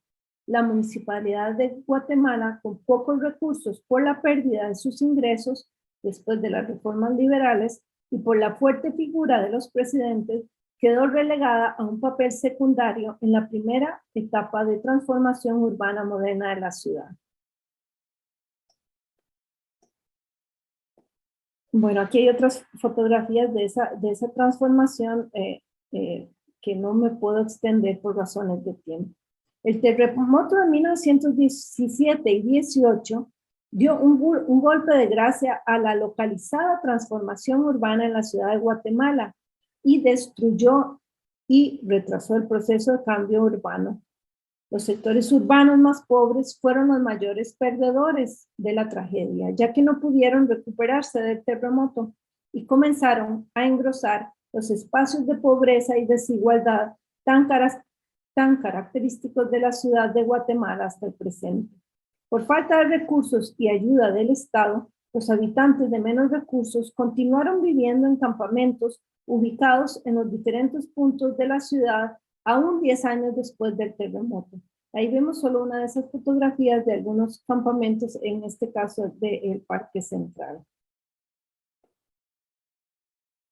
Speaker 2: La Municipalidad de Guatemala, con pocos recursos por la pérdida de sus ingresos después de las reformas liberales y por la fuerte figura de los presidentes, quedó relegada a un papel secundario en la primera etapa de transformación urbana moderna de la ciudad. Bueno, aquí hay otras fotografías de esa transformación que no me puedo extender por razones de tiempo. El terremoto de 1917 y 18 dio un golpe de gracia a la localizada transformación urbana en la ciudad de Guatemala y destruyó y retrasó el proceso de cambio urbano. Los sectores urbanos más pobres fueron los mayores perdedores de la tragedia, ya que no pudieron recuperarse del terremoto y comenzaron a engrosar los espacios de pobreza y desigualdad tan tan característicos de la ciudad de Guatemala hasta el presente. Por falta de recursos y ayuda del Estado, los habitantes de menos recursos continuaron viviendo en campamentos ubicados en los diferentes puntos de la ciudad, aún 10 años después del terremoto. Ahí vemos solo una de esas fotografías de algunos campamentos, en este caso del Parque Central.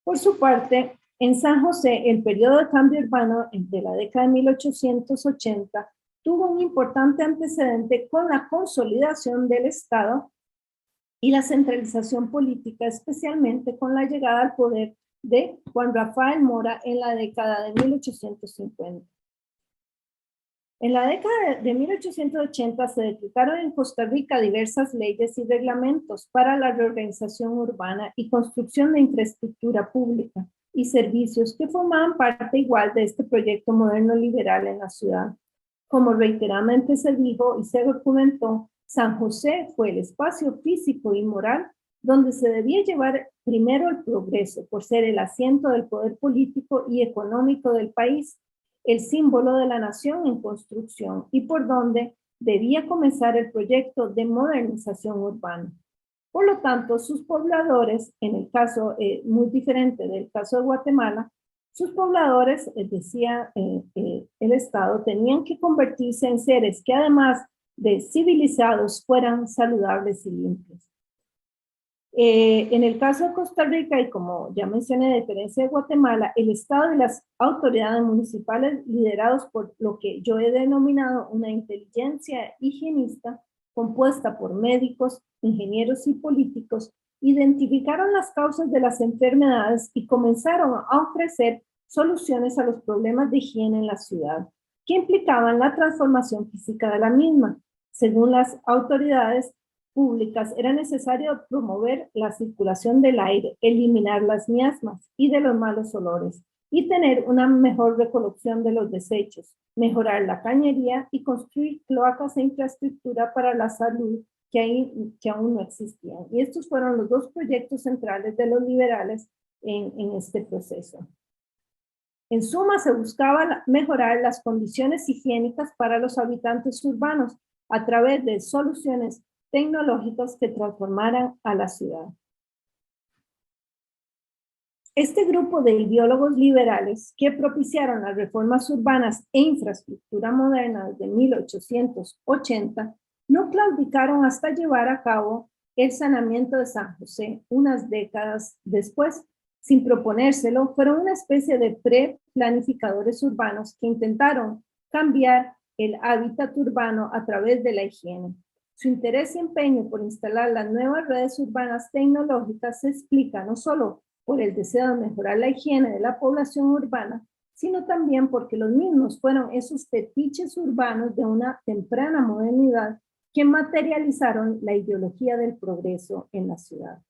Speaker 2: Por su parte, en San José, el periodo de cambio urbano entre la década de 1880 tuvo un importante antecedente con la consolidación del Estado y la centralización política, especialmente con la llegada al poder de Juan Rafael Mora en la década de 1850. En la década de 1880 se decretaron en Costa Rica diversas leyes y reglamentos para la reorganización urbana y construcción de infraestructura pública y servicios que formaban parte igual de este proyecto moderno liberal en la ciudad. Como reiteradamente se dijo y se documentó, San José fue el espacio físico y moral donde se debía llevar primero el progreso por ser el asiento del poder político y económico del país, el símbolo de la nación en construcción y por donde debía comenzar el proyecto de modernización urbana. Por lo tanto, sus pobladores, en el caso muy diferente del caso de Guatemala, sus pobladores, decía el Estado, tenían que convertirse en seres que además de civilizados fueran saludables y limpios. En el caso de Costa Rica, y como ya mencioné, a diferencia de Guatemala, el Estado y las autoridades municipales, liderados por lo que yo he denominado una inteligencia higienista, compuesta por médicos, ingenieros y políticos, identificaron las causas de las enfermedades y comenzaron a ofrecer soluciones a los problemas de higiene en la ciudad, que implicaban la transformación física de la misma. Según las autoridades públicas, era necesario promover la circulación del aire, eliminar las miasmas y de los malos olores, y tener una mejor recolección de los desechos, mejorar la cañería y construir cloacas e infraestructura para la salud que aún no existían. Y estos fueron los dos proyectos centrales de los liberales en este proceso. En suma, se buscaba mejorar las condiciones higiénicas para los habitantes urbanos a través de soluciones tecnológicas que transformaran a la ciudad. Este grupo de ideólogos liberales que propiciaron las reformas urbanas e infraestructura moderna desde 1880 no claudicaron hasta llevar a cabo el saneamiento de San José unas décadas después. Sin proponérselo, fueron una especie de pre-planificadores urbanos que intentaron cambiar el hábitat urbano a través de la higiene. Su interés y empeño por instalar las nuevas redes urbanas tecnológicas se explica no solo por el deseo de mejorar la higiene de la población urbana, sino también porque los mismos fueron esos fetiches urbanos de una temprana modernidad que materializaron la ideología del progreso en la ciudad.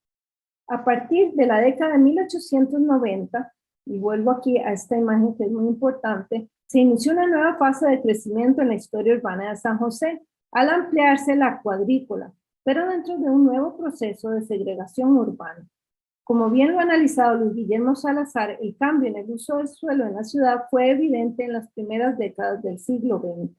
Speaker 2: A partir de la década de 1890, y vuelvo aquí a esta imagen que es muy importante, se inició una nueva fase de crecimiento en la historia urbana de San José, al ampliarse la cuadrícula, pero dentro de un nuevo proceso de segregación urbana. Como bien lo ha analizado Luis Guillermo Salazar, el cambio en el uso del suelo en la ciudad fue evidente en las primeras décadas del siglo XX.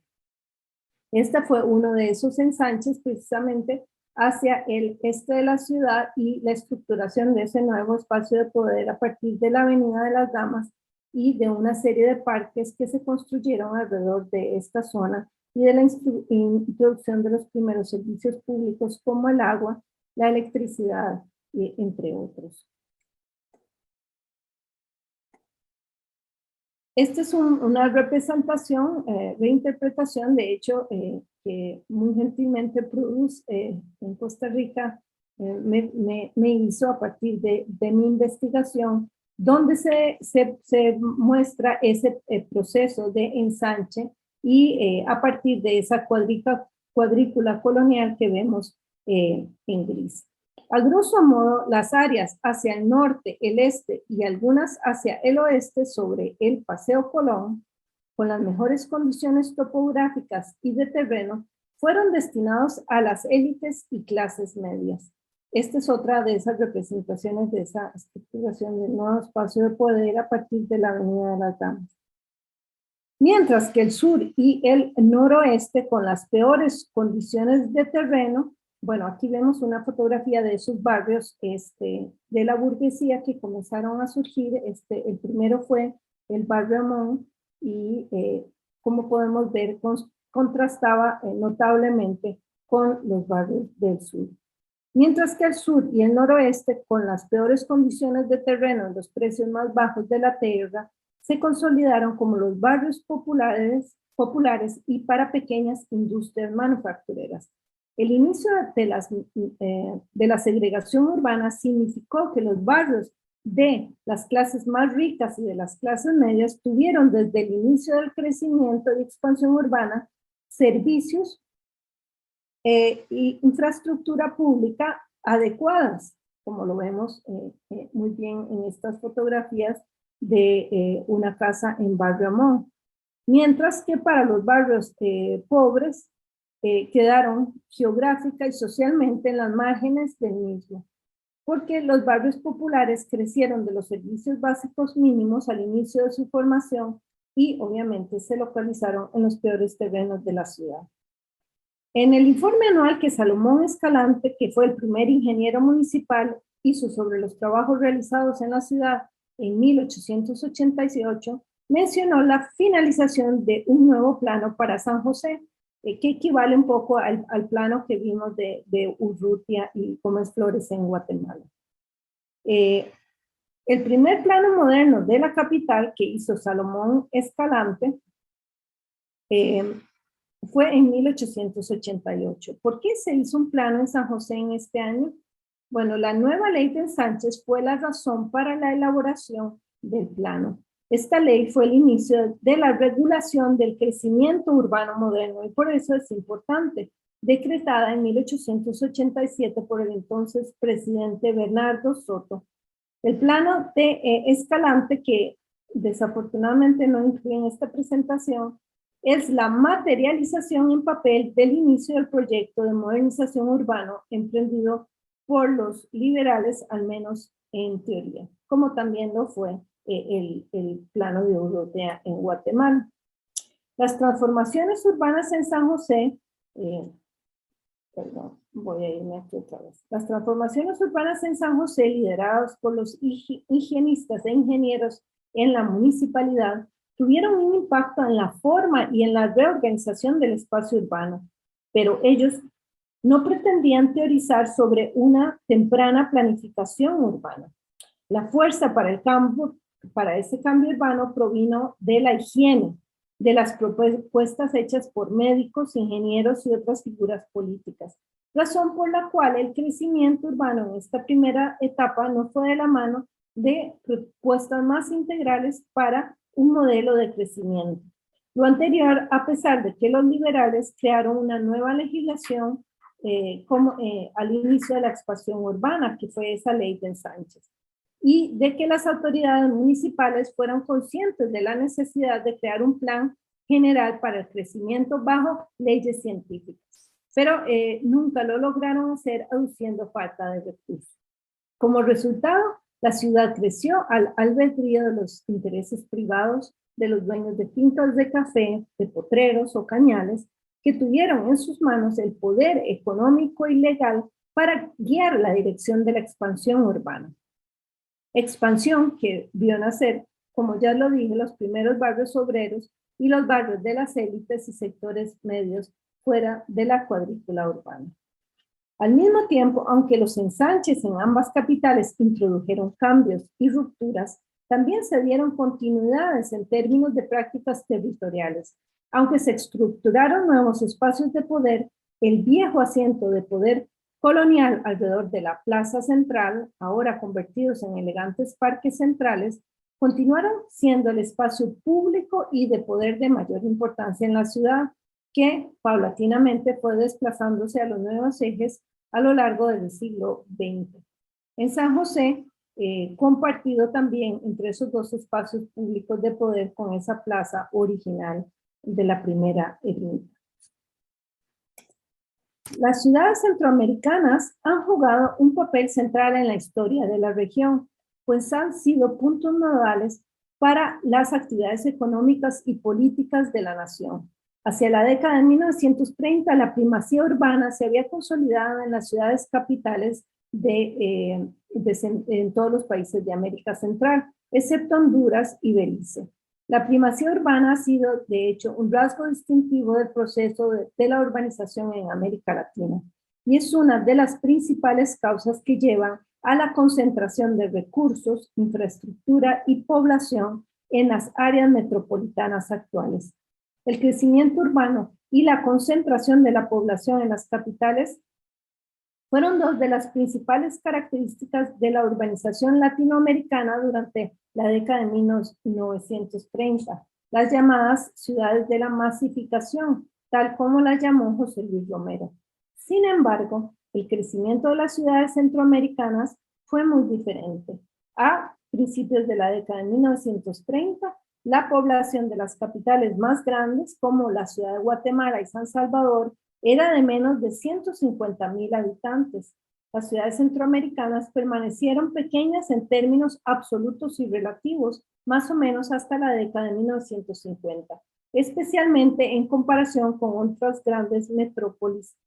Speaker 2: Este fue uno de esos ensanches precisamente hacia el este de la ciudad y la estructuración de ese nuevo espacio de poder a partir de la Avenida de las Damas y de una serie de parques que se construyeron alrededor de esta zona y de la introducción de los primeros servicios públicos como el agua, la electricidad, entre otros. Esta es una representación, reinterpretación, de hecho, que muy gentilmente Produce en Costa Rica me hizo a partir de mi investigación, donde se muestra ese proceso de ensanche y a partir de esa cuadrícula colonial que vemos en gris. A grosso modo, las áreas hacia el norte, el este y algunas hacia el oeste sobre el Paseo Colón, con las mejores condiciones topográficas y de terreno, fueron destinados a las élites y clases medias. Esta es otra de esas representaciones de esa estructuración del nuevo espacio de poder a partir de la Avenida de las Damas. Mientras que el sur y el noroeste, con las peores condiciones de terreno, bueno, aquí vemos una fotografía de esos barrios de la burguesía que comenzaron a surgir. El primero fue el barrio Amón y como podemos ver, contrastaba notablemente con los barrios del sur. Mientras que el sur y el noroeste, con las peores condiciones de terreno y los precios más bajos de la tierra, se consolidaron como los barrios populares y para pequeñas industrias manufactureras. El inicio de la segregación urbana significó que los barrios de las clases más ricas y de las clases medias tuvieron desde el inicio del crecimiento y expansión urbana servicios y infraestructura pública adecuadas, como lo vemos muy bien en estas fotografías de una casa en Barrio Amón. Mientras que para los barrios pobres quedaron geográfica y socialmente en las márgenes del mismo, porque los barrios populares crecieron de los servicios básicos mínimos al inicio de su formación y obviamente se localizaron en los peores terrenos de la ciudad. En el informe anual que Salomón Escalante, que fue el primer ingeniero municipal, hizo sobre los trabajos realizados en la ciudad en 1888, mencionó la finalización de un nuevo plano para San José, que equivale un poco al plano que vimos de Urrutia y Gómez Flores en Guatemala. El primer plano moderno de la capital que hizo Salomón Escalante fue en 1888. ¿Por qué se hizo un plano en San José en este año? Bueno, la nueva ley de Sánchez fue la razón para la elaboración del plano. Esta ley fue el inicio de la regulación del crecimiento urbano moderno y por eso es importante, decretada en 1887 por el entonces presidente Bernardo Soto. El plano de Escalante, que desafortunadamente no incluye en esta presentación, es la materialización en papel del inicio del proyecto de modernización urbano emprendido por los liberales, al menos en teoría, como también lo fue el plano de Urrutia en Guatemala. Las transformaciones urbanas en San José, perdón, voy a irme aquí otra vez. Las transformaciones urbanas en San José, lideradas por los higienistas e ingenieros en la municipalidad, tuvieron un impacto en la forma y en la reorganización del espacio urbano, pero ellos no pretendían teorizar sobre una temprana planificación urbana. La fuerza para ese cambio urbano provino de la higiene, de las propuestas hechas por médicos, ingenieros y otras figuras políticas, razón por la cual el crecimiento urbano en esta primera etapa no fue de la mano de propuestas más integrales para un modelo de crecimiento. Lo anterior, a pesar de que los liberales crearon una nueva legislación al inicio de la expansión urbana, que fue esa ley de Sánchez, y de que las autoridades municipales fueron conscientes de la necesidad de crear un plan general para el crecimiento bajo leyes científicas, pero nunca lo lograron hacer aduciendo falta de recursos. Como resultado, la ciudad creció al albedrío de los intereses privados de los dueños de fincas de café, de potreros o cañales, que tuvieron en sus manos el poder económico y legal para guiar la dirección de la expansión urbana. Expansión que vio nacer, como ya lo dije, los primeros barrios obreros y los barrios de las élites y sectores medios fuera de la cuadrícula urbana. Al mismo tiempo, aunque los ensanches en ambas capitales introdujeron cambios y rupturas, también se dieron continuidades en términos de prácticas territoriales. Aunque se estructuraron nuevos espacios de poder, el viejo asiento de poder colonial alrededor de la plaza central, ahora convertidos en elegantes parques centrales, continuaron siendo el espacio público y de poder de mayor importancia en la ciudad, que paulatinamente fue desplazándose a los nuevos ejes a lo largo del siglo XX. En San José, compartido también entre esos dos espacios públicos de poder con esa plaza original de la primera ermita. Las ciudades centroamericanas han jugado un papel central en la historia de la región, pues han sido puntos nodales para las actividades económicas y políticas de la nación. Hacia la década de 1930, la primacía urbana se había consolidado en las ciudades capitales en todos los países de América Central, excepto Honduras y Belice. La primacía urbana ha sido, de hecho, un rasgo distintivo del proceso de la urbanización en América Latina y es una de las principales causas que llevan a la concentración de recursos, infraestructura y población en las áreas metropolitanas actuales. El crecimiento urbano y la concentración de la población en las capitales fueron dos de las principales características de la urbanización latinoamericana durante la década de 1930, las llamadas ciudades de la masificación, tal como las llamó José Luis Romero. Sin embargo, el crecimiento de las ciudades centroamericanas fue muy diferente. A principios de la década de 1930, la población de las capitales más grandes, como la ciudad de Guatemala y San Salvador, era de menos de 150,000 habitantes. Las ciudades centroamericanas permanecieron pequeñas en términos absolutos y relativos, más o menos hasta la década de 1950, especialmente en comparación con otras grandes metrópolis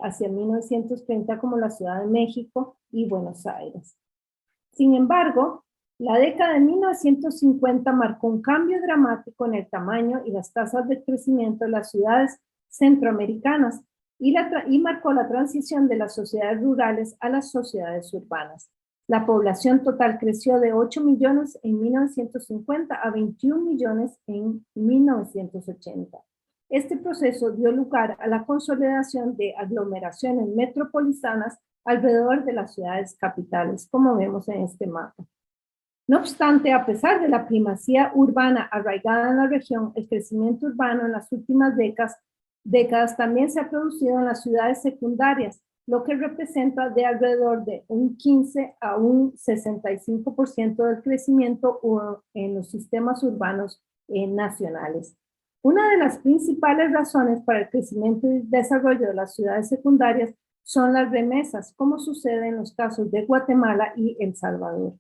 Speaker 2: hacia 1930 como la Ciudad de México y Buenos Aires. Sin embargo, la década de 1950 marcó un cambio dramático en el tamaño y las tasas de crecimiento de las ciudades centroamericanas y marcó la transición de las sociedades rurales a las sociedades urbanas. La población total creció de 8 millones en 1950 a 21 millones en 1980. Este proceso dio lugar a la consolidación de aglomeraciones metropolitanas alrededor de las ciudades capitales, como vemos en este mapa. No obstante, a pesar de la primacía urbana arraigada en la región, el crecimiento urbano en las últimas décadas también se ha producido en las ciudades secundarias, lo que representa de alrededor de un 15 a un 65% del crecimiento en los sistemas urbanos nacionales. Una de las principales razones para el crecimiento y desarrollo de las ciudades secundarias son las remesas, como sucede en los casos de Guatemala y El Salvador.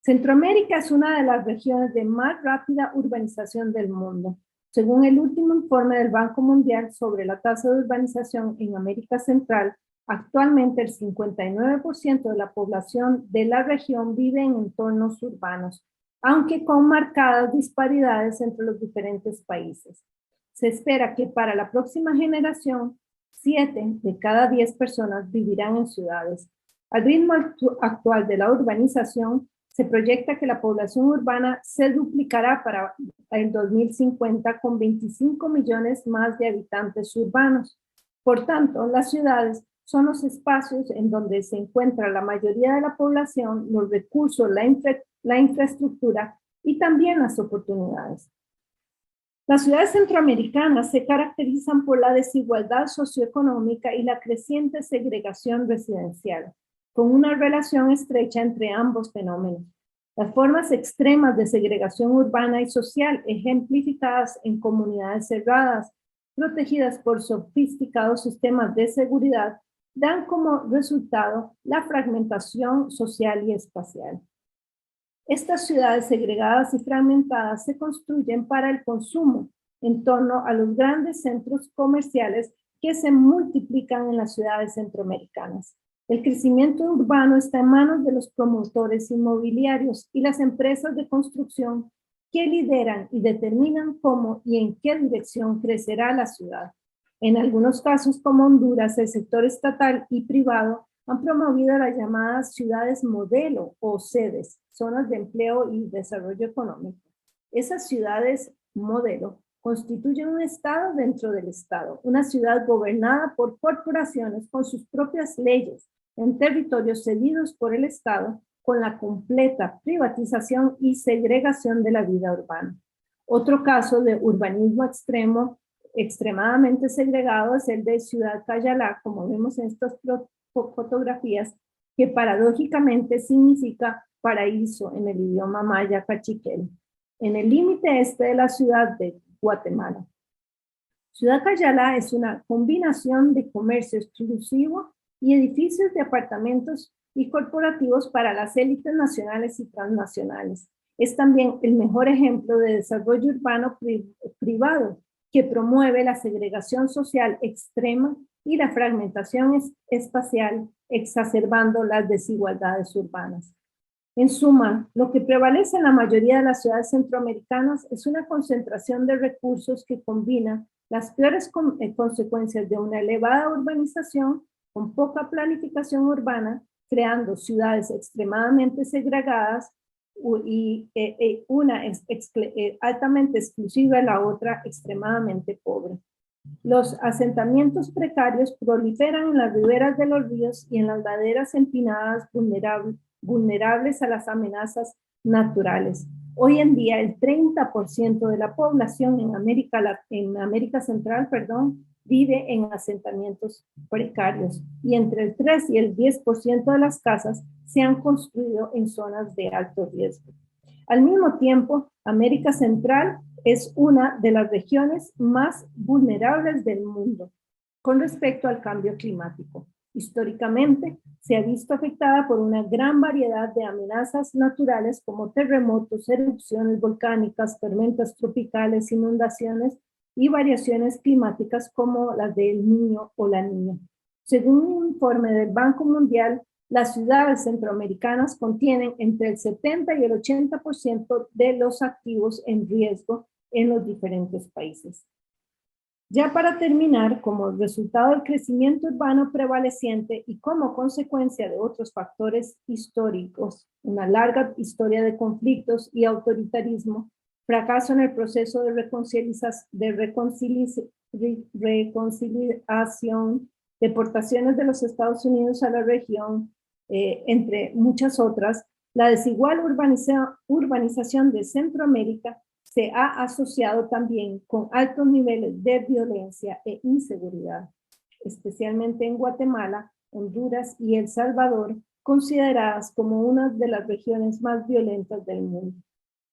Speaker 2: Centroamérica es una de las regiones de más rápida urbanización del mundo. Según el último informe del Banco Mundial sobre la tasa de urbanización en América Central, actualmente el 59% de la población de la región vive en entornos urbanos, aunque con marcadas disparidades entre los diferentes países. Se espera que para la próxima generación, 7 de cada 10 personas vivirán en ciudades. Al ritmo actual de la urbanización, se proyecta que la población urbana se duplicará para el 2050 con 25 millones más de habitantes urbanos. Por tanto, las ciudades son los espacios en donde se encuentra la mayoría de la población, los recursos, la infraestructura y también las oportunidades. Las ciudades centroamericanas se caracterizan por la desigualdad socioeconómica y la creciente segregación residencial, con una relación estrecha entre ambos fenómenos. Las formas extremas de segregación urbana y social, ejemplificadas en comunidades cerradas, protegidas por sofisticados sistemas de seguridad, dan como resultado la fragmentación social y espacial. Estas ciudades segregadas y fragmentadas se construyen para el consumo en torno a los grandes centros comerciales que se multiplican en las ciudades centroamericanas. El crecimiento urbano está en manos de los promotores inmobiliarios y las empresas de construcción que lideran y determinan cómo y en qué dirección crecerá la ciudad. En algunos casos, como Honduras, el sector estatal y privado han promovido las llamadas ciudades modelo o sedes, zonas de empleo y desarrollo económico. Esas ciudades modelo constituyen un estado dentro del estado, una ciudad gobernada por corporaciones con sus propias leyes en territorios cedidos por el estado, con la completa privatización y segregación de la vida urbana. Otro caso de urbanismo extremadamente segregado es el de Ciudad Cayalá, como vemos en estas fotografías, que paradójicamente significa paraíso en el idioma maya cachiquel, en el límite este de la ciudad de Guatemala. Ciudad Cayalá es una combinación de comercio exclusivo y edificios de apartamentos y corporativos para las élites nacionales y transnacionales. Es también el mejor ejemplo de desarrollo urbano privado que promueve la segregación social extrema y la fragmentación espacial, exacerbando las desigualdades urbanas. En suma, lo que prevalece en la mayoría de las ciudades centroamericanas es una concentración de recursos que combina las peores consecuencias de una elevada urbanización con poca planificación urbana, creando ciudades extremadamente segregadas y una es altamente exclusiva y la otra extremadamente pobre. Los asentamientos precarios proliferan en las riberas de los ríos y en las laderas empinadas vulnerables a las amenazas naturales. Hoy en día, el 30% de la población en América Central, vive en asentamientos precarios y entre el 3 y el 10% de las casas se han construido en zonas de alto riesgo. Al mismo tiempo, América Central es una de las regiones más vulnerables del mundo con respecto al cambio climático. Históricamente, se ha visto afectada por una gran variedad de amenazas naturales como terremotos, erupciones volcánicas, tormentas tropicales, inundaciones y variaciones climáticas como las del Niño o la Niña. Según un informe del Banco Mundial, las ciudades centroamericanas contienen entre el 70 y el 80% de los activos en riesgo en los diferentes países. Ya para terminar, como resultado del crecimiento urbano prevaleciente y como consecuencia de otros factores históricos, una larga historia de conflictos y autoritarismo, fracaso en el proceso de reconciliación, deportaciones de los Estados Unidos a la región, entre muchas otras, la desigual urbanización de Centroamérica se ha asociado también con altos niveles de violencia e inseguridad, especialmente en Guatemala, Honduras y El Salvador, consideradas como una de las regiones más violentas del mundo.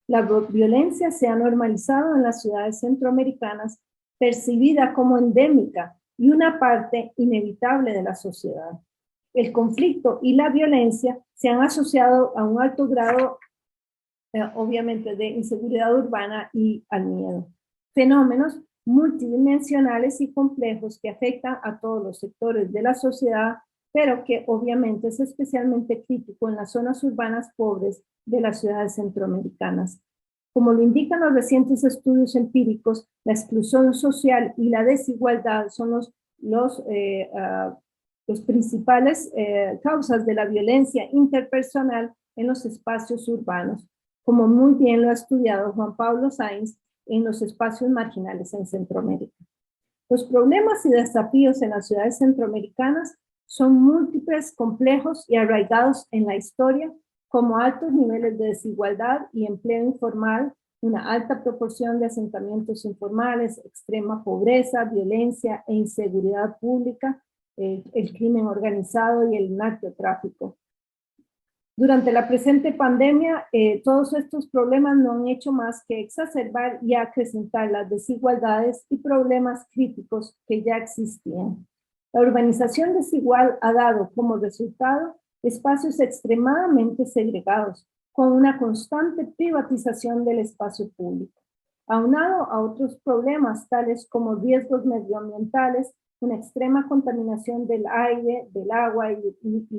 Speaker 2: La violencia se ha normalizado en las ciudades centroamericanas, percibida como endémica y una parte inevitable de la sociedad. El conflicto y la violencia se han asociado a un alto grado obviamente de inseguridad urbana y al miedo. Fenómenos multidimensionales y complejos que afectan a todos los sectores de la sociedad, pero que obviamente es especialmente crítico en las zonas urbanas pobres de las ciudades centroamericanas. Como lo indican los recientes estudios empíricos, la exclusión social y la desigualdad son los principales causas de la violencia interpersonal en los espacios urbanos, como muy bien lo ha estudiado Juan Pablo Sáenz en los espacios marginales en Centroamérica. Los problemas y desafíos en las ciudades centroamericanas son múltiples, complejos y arraigados en la historia, como altos niveles de desigualdad y empleo informal, una alta proporción de asentamientos informales, extrema pobreza, violencia e inseguridad pública, el crimen organizado y el narcotráfico. Durante la presente pandemia, todos estos problemas no han hecho más que exacerbar y acrecentar las desigualdades y problemas críticos que ya existían. La urbanización desigual ha dado como resultado espacios extremadamente segregados, con una constante privatización del espacio público. Aunado a otros problemas tales como riesgos medioambientales, una extrema contaminación del aire, del agua y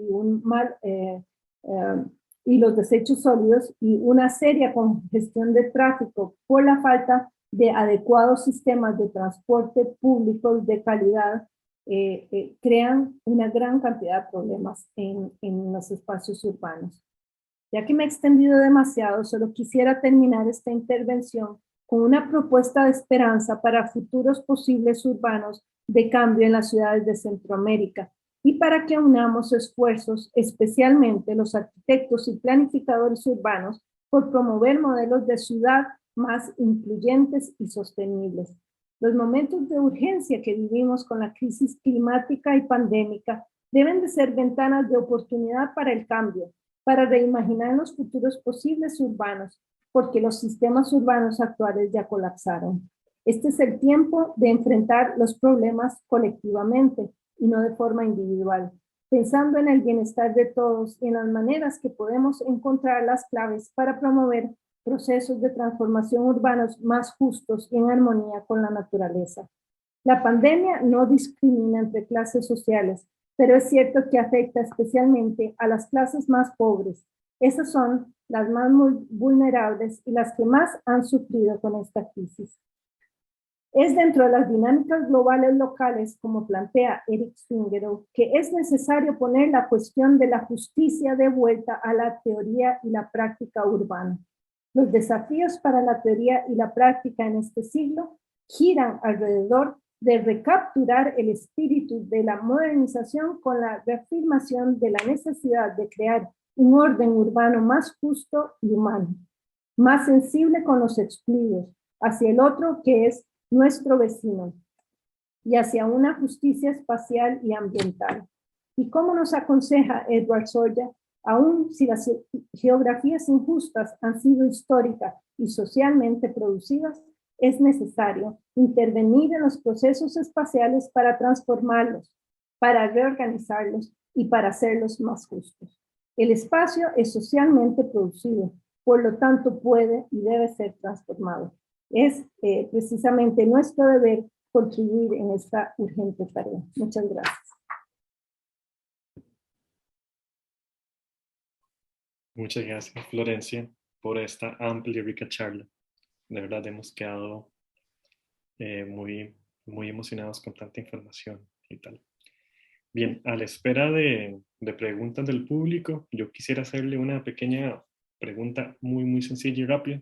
Speaker 2: un mal y los desechos sólidos y una seria congestión de tráfico por la falta de adecuados sistemas de transporte públicos de calidad, crean una gran cantidad de problemas en los espacios urbanos. Ya que me he extendido demasiado, solo quisiera terminar esta intervención con una propuesta de esperanza para futuros posibles urbanos de cambio en las ciudades de Centroamérica, y para que unamos esfuerzos, especialmente los arquitectos y planificadores urbanos, por promover modelos de ciudad más incluyentes y sostenibles. Los momentos de urgencia que vivimos con la crisis climática y pandémica deben de ser ventanas de oportunidad para el cambio, para reimaginar los futuros posibles urbanos, porque los sistemas urbanos actuales ya colapsaron. Este es el tiempo de enfrentar los problemas colectivamente y no de forma individual, pensando en el bienestar de todos y en las maneras que podemos encontrar las claves para promover procesos de transformación urbanos más justos y en armonía con la naturaleza. La pandemia no discrimina entre clases sociales, pero es cierto que afecta especialmente a las clases más pobres. Esas son las más vulnerables y las que más han sufrido con esta crisis. Es dentro de las dinámicas globales locales, como plantea Eric Swingerow, que es necesario poner la cuestión de la justicia de vuelta a la teoría y la práctica urbana. Los desafíos para la teoría y la práctica en este siglo giran alrededor de recapturar el espíritu de la modernización con la reafirmación de la necesidad de crear un orden urbano más justo y humano, más sensible con los excluidos, hacia el otro que es nuestro vecino, y hacia una justicia espacial y ambiental. Y como nos aconseja Edward Soya, aun si las geografías injustas han sido históricas y socialmente producidas, es necesario intervenir en los procesos espaciales para transformarlos, para reorganizarlos y para hacerlos más justos. El espacio es socialmente producido, por lo tanto puede y debe ser transformado. Es precisamente nuestro deber contribuir en esta urgente tarea. Muchas gracias.
Speaker 1: Muchas gracias, Florencia, por esta amplia y rica charla. De verdad hemos quedado muy emocionados con tanta información y tal. Bien, a la espera de preguntas del público, yo quisiera hacerle una pequeña pregunta muy sencilla y rápida.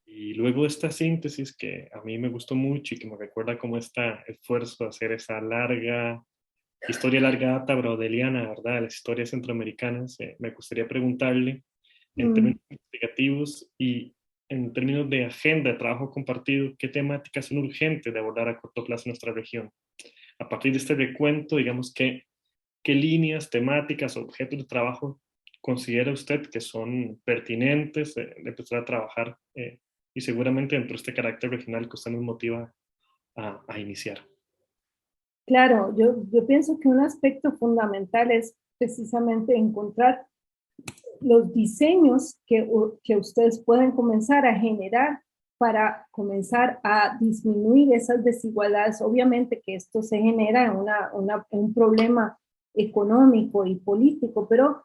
Speaker 1: Y luego de esta síntesis que a mí me gustó mucho y que me recuerda como este esfuerzo de hacer esa historia larga data brodeliana, ¿verdad? De las historias centroamericanas, me gustaría preguntarle en términos investigativos y en términos de agenda de trabajo compartido, ¿qué temáticas son urgentes de abordar a corto plazo en nuestra región? A partir de este recuento, digamos, ¿qué líneas, temáticas, objetos de trabajo considera usted que son pertinentes de empezar a trabajar y seguramente dentro de este carácter regional que usted nos motiva a iniciar?
Speaker 2: Claro, yo pienso que un aspecto fundamental es precisamente encontrar los diseños que ustedes pueden comenzar a generar para comenzar a disminuir esas desigualdades. Obviamente que esto se genera en un problema económico y político, pero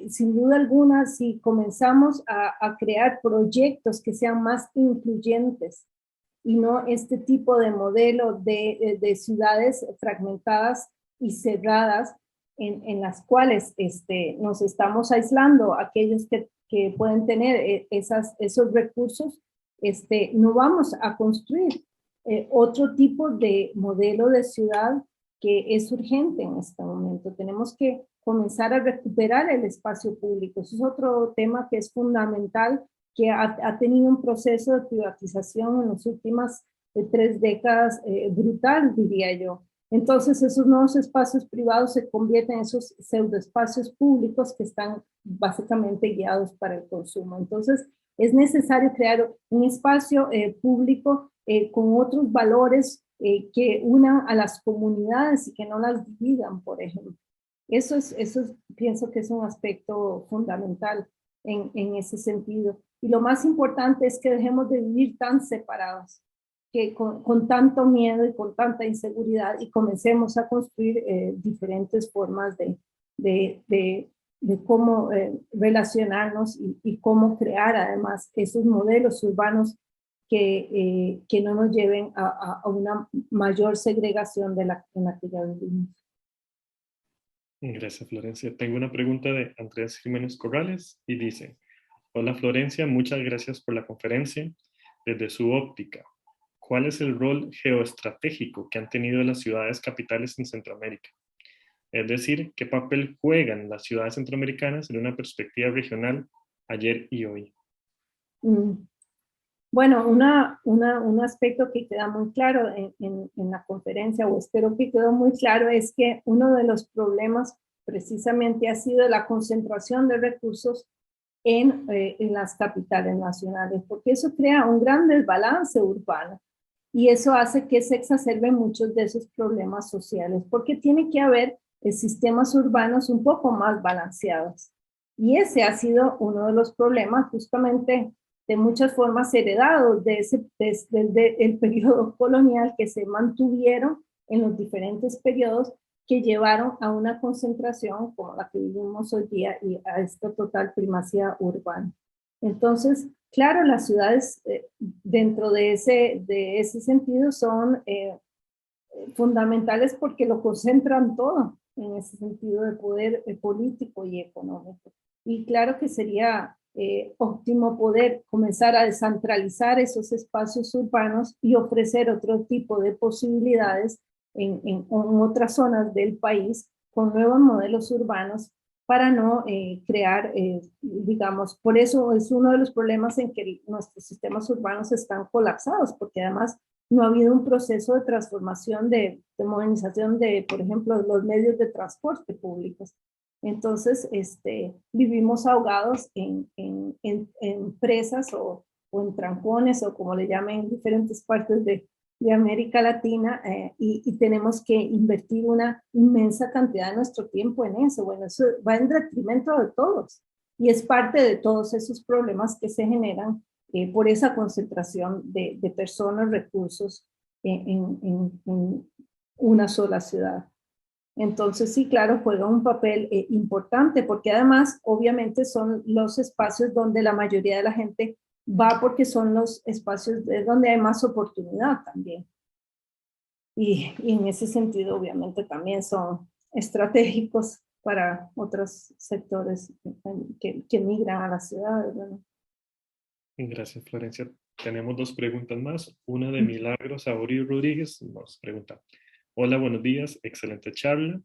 Speaker 2: sin duda alguna, si comenzamos a crear proyectos que sean más incluyentes y no este tipo de modelo de ciudades fragmentadas y cerradas, en las cuales nos estamos aislando, aquellos que pueden tener esos recursos, no vamos a construir otro tipo de modelo de ciudad que es urgente en este momento. Tenemos que comenzar a recuperar el espacio público. Eso es otro tema que es fundamental, que ha tenido un proceso de privatización en las últimas 3 décadas brutal, diría yo. Entonces esos nuevos espacios privados se convierten en esos pseudoespacios públicos que están básicamente guiados para el consumo. Entonces es necesario crear un espacio público con otros valores que unan a las comunidades y que no las dividan, por ejemplo. Eso pienso que es un aspecto fundamental en ese sentido. Y lo más importante es que dejemos de vivir tan separados, que con tanto miedo y con tanta inseguridad, y comencemos a construir diferentes formas de cómo relacionarnos y cómo crear además esos modelos urbanos que no nos lleven a una mayor segregación en la que ya vivimos.
Speaker 1: Gracias, Florencia. Tengo una pregunta de Andrés Jiménez Corrales y dice: hola Florencia, muchas gracias por la conferencia. Desde su óptica, ¿cuál es el rol geoestratégico que han tenido las ciudades capitales en Centroamérica? Es decir, ¿qué papel juegan las ciudades centroamericanas en una perspectiva regional ayer y hoy?
Speaker 2: Bueno, un aspecto que queda muy claro en la conferencia, o espero que quedó muy claro, es que uno de los problemas precisamente ha sido la concentración de recursos en las capitales nacionales, porque eso crea un gran desbalance urbano y eso hace que se exacerben muchos de esos problemas sociales, porque tiene que haber sistemas urbanos un poco más balanceados. Y ese ha sido uno de los problemas justamente de muchas formas heredados desde el periodo colonial, que se mantuvieron en los diferentes periodos que llevaron a una concentración como la que vivimos hoy día y a esta total primacía urbana. Entonces, claro, las ciudades dentro de ese sentido son fundamentales porque lo concentran todo en ese sentido de poder político y económico. Y claro que sería óptimo poder comenzar a descentralizar esos espacios urbanos y ofrecer otro tipo de posibilidades en otras zonas del país con nuevos modelos urbanos para no crear, digamos, por eso es uno de los problemas en que nuestros sistemas urbanos están colapsados, porque además no ha habido un proceso de transformación, de modernización de, por ejemplo, los medios de transporte públicos. Entonces, vivimos ahogados en presas o en trancones o como le llaman en diferentes partes de América Latina y tenemos que invertir una inmensa cantidad de nuestro tiempo en eso. Bueno, eso va en detrimento de todos y es parte de todos esos problemas que se generan por esa concentración de personas, recursos en una sola ciudad. Entonces, sí, claro, juega un papel importante porque además, obviamente, son los espacios donde la mayoría de la gente va porque son los espacios donde hay más oportunidad también. Y en ese sentido, obviamente, también son estratégicos para otros sectores que migran a las ciudades, ¿verdad?
Speaker 1: Gracias, Florencia. Tenemos dos preguntas más. Una de Milagros Saborío Rodríguez nos pregunta: hola, buenos días, excelente charla.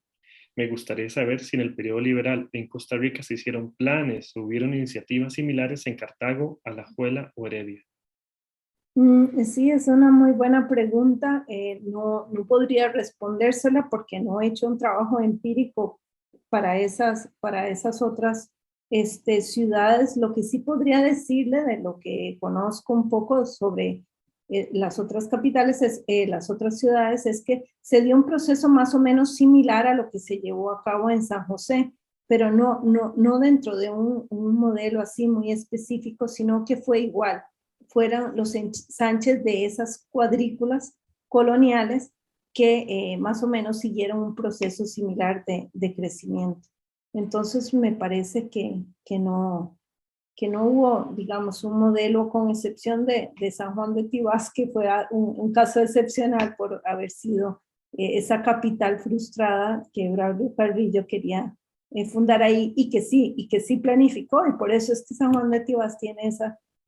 Speaker 1: Me gustaría saber si en el periodo liberal en Costa Rica se hicieron planes o hubieron iniciativas similares en Cartago, Alajuela o Heredia.
Speaker 2: Sí, es una muy buena pregunta. No podría respondérsela porque no he hecho un trabajo empírico para esas otras ciudades. Lo que sí podría decirle de lo que conozco un poco sobre las otras capitales, las otras ciudades, es que se dio un proceso más o menos similar a lo que se llevó a cabo en San José, pero no dentro de un modelo así muy específico, sino que fue igual. Fueron los ensanches de esas cuadrículas coloniales que más o menos siguieron un proceso similar de crecimiento. Entonces me parece que no hubo, digamos, un modelo con excepción de San Juan de Tibás, que fue un caso excepcional por haber sido esa capital frustrada que Braulio Carrillo quería fundar ahí y que sí planificó, y por eso es que San Juan de Tibás tiene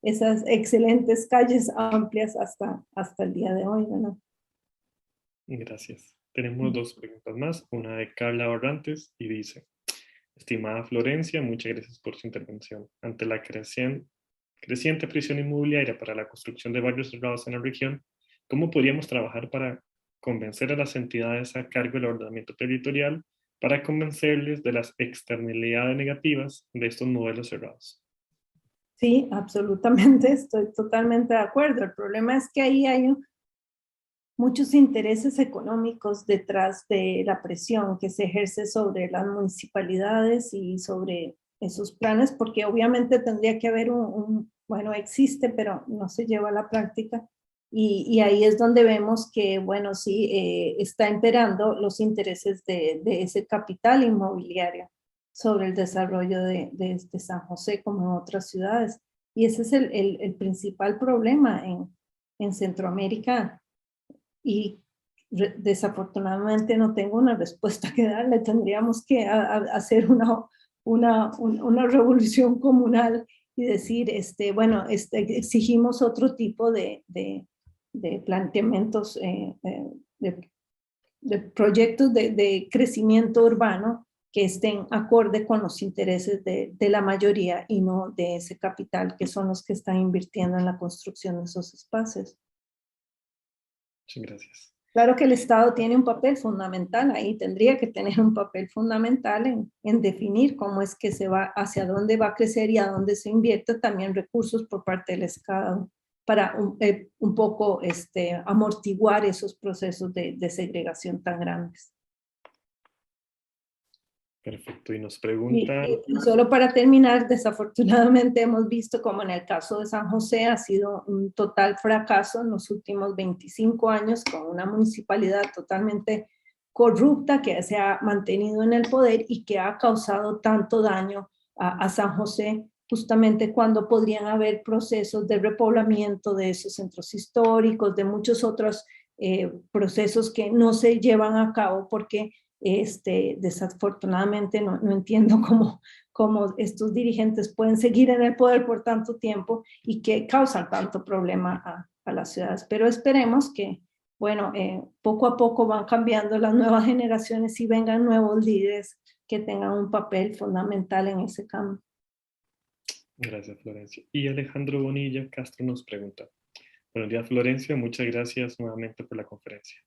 Speaker 2: esas excelentes calles amplias hasta el día de hoy, ¿no?
Speaker 1: Gracias. Tenemos dos preguntas más. Una de Carla Orrantes y dice: estimada Florencia, muchas gracias por su intervención. Ante la creciente presión inmobiliaria para la construcción de barrios cerrados en la región, ¿cómo podríamos trabajar para convencer a las entidades a cargo del ordenamiento territorial para convencerles de las externalidades negativas de estos modelos cerrados?
Speaker 2: Sí, absolutamente, estoy totalmente de acuerdo. El problema es que ahí hay muchos intereses económicos detrás de la presión que se ejerce sobre las municipalidades y sobre esos planes, porque obviamente tendría que haber bueno, existe, pero no se lleva a la práctica. Y ahí es donde vemos que, bueno, sí, está imperando los intereses de ese capital inmobiliario sobre el desarrollo de San José como en otras ciudades. Y ese es el principal problema en Centroamérica y desafortunadamente no tengo una respuesta que darle. Tendríamos que hacer una revolución comunal y decir, bueno, exigimos otro tipo de planteamientos, de proyectos de crecimiento urbano que estén acorde con los intereses de la mayoría y no de ese capital que son los que están invirtiendo en la construcción de esos espacios.
Speaker 1: Muchas gracias.
Speaker 2: Claro que el Estado tiene un papel fundamental ahí, tendría que tener un papel fundamental en definir cómo es que se va, hacia dónde va a crecer y a dónde se invierte también recursos por parte del Estado para un poco amortiguar esos procesos de segregación tan grandes.
Speaker 1: Perfecto. Y nos
Speaker 2: Y,
Speaker 1: pregunta,
Speaker 2: y solo para terminar, desafortunadamente hemos visto como en el caso de San José ha sido un total fracaso en los últimos 25 años con una municipalidad totalmente corrupta que se ha mantenido en el poder y que ha causado tanto daño a San José, justamente cuando podrían haber procesos de repoblamiento de esos centros históricos, de muchos otros procesos que no se llevan a cabo porque desafortunadamente no entiendo cómo estos dirigentes pueden seguir en el poder por tanto tiempo y que causan tanto problema a las ciudades. Pero esperemos que, bueno, poco a poco van cambiando las nuevas generaciones y vengan nuevos líderes que tengan un papel fundamental en ese cambio.
Speaker 1: gracias Florencia. Y Alejandro Bonilla Castro nos pregunta, buenos días Florencia, muchas gracias nuevamente por la conferencia.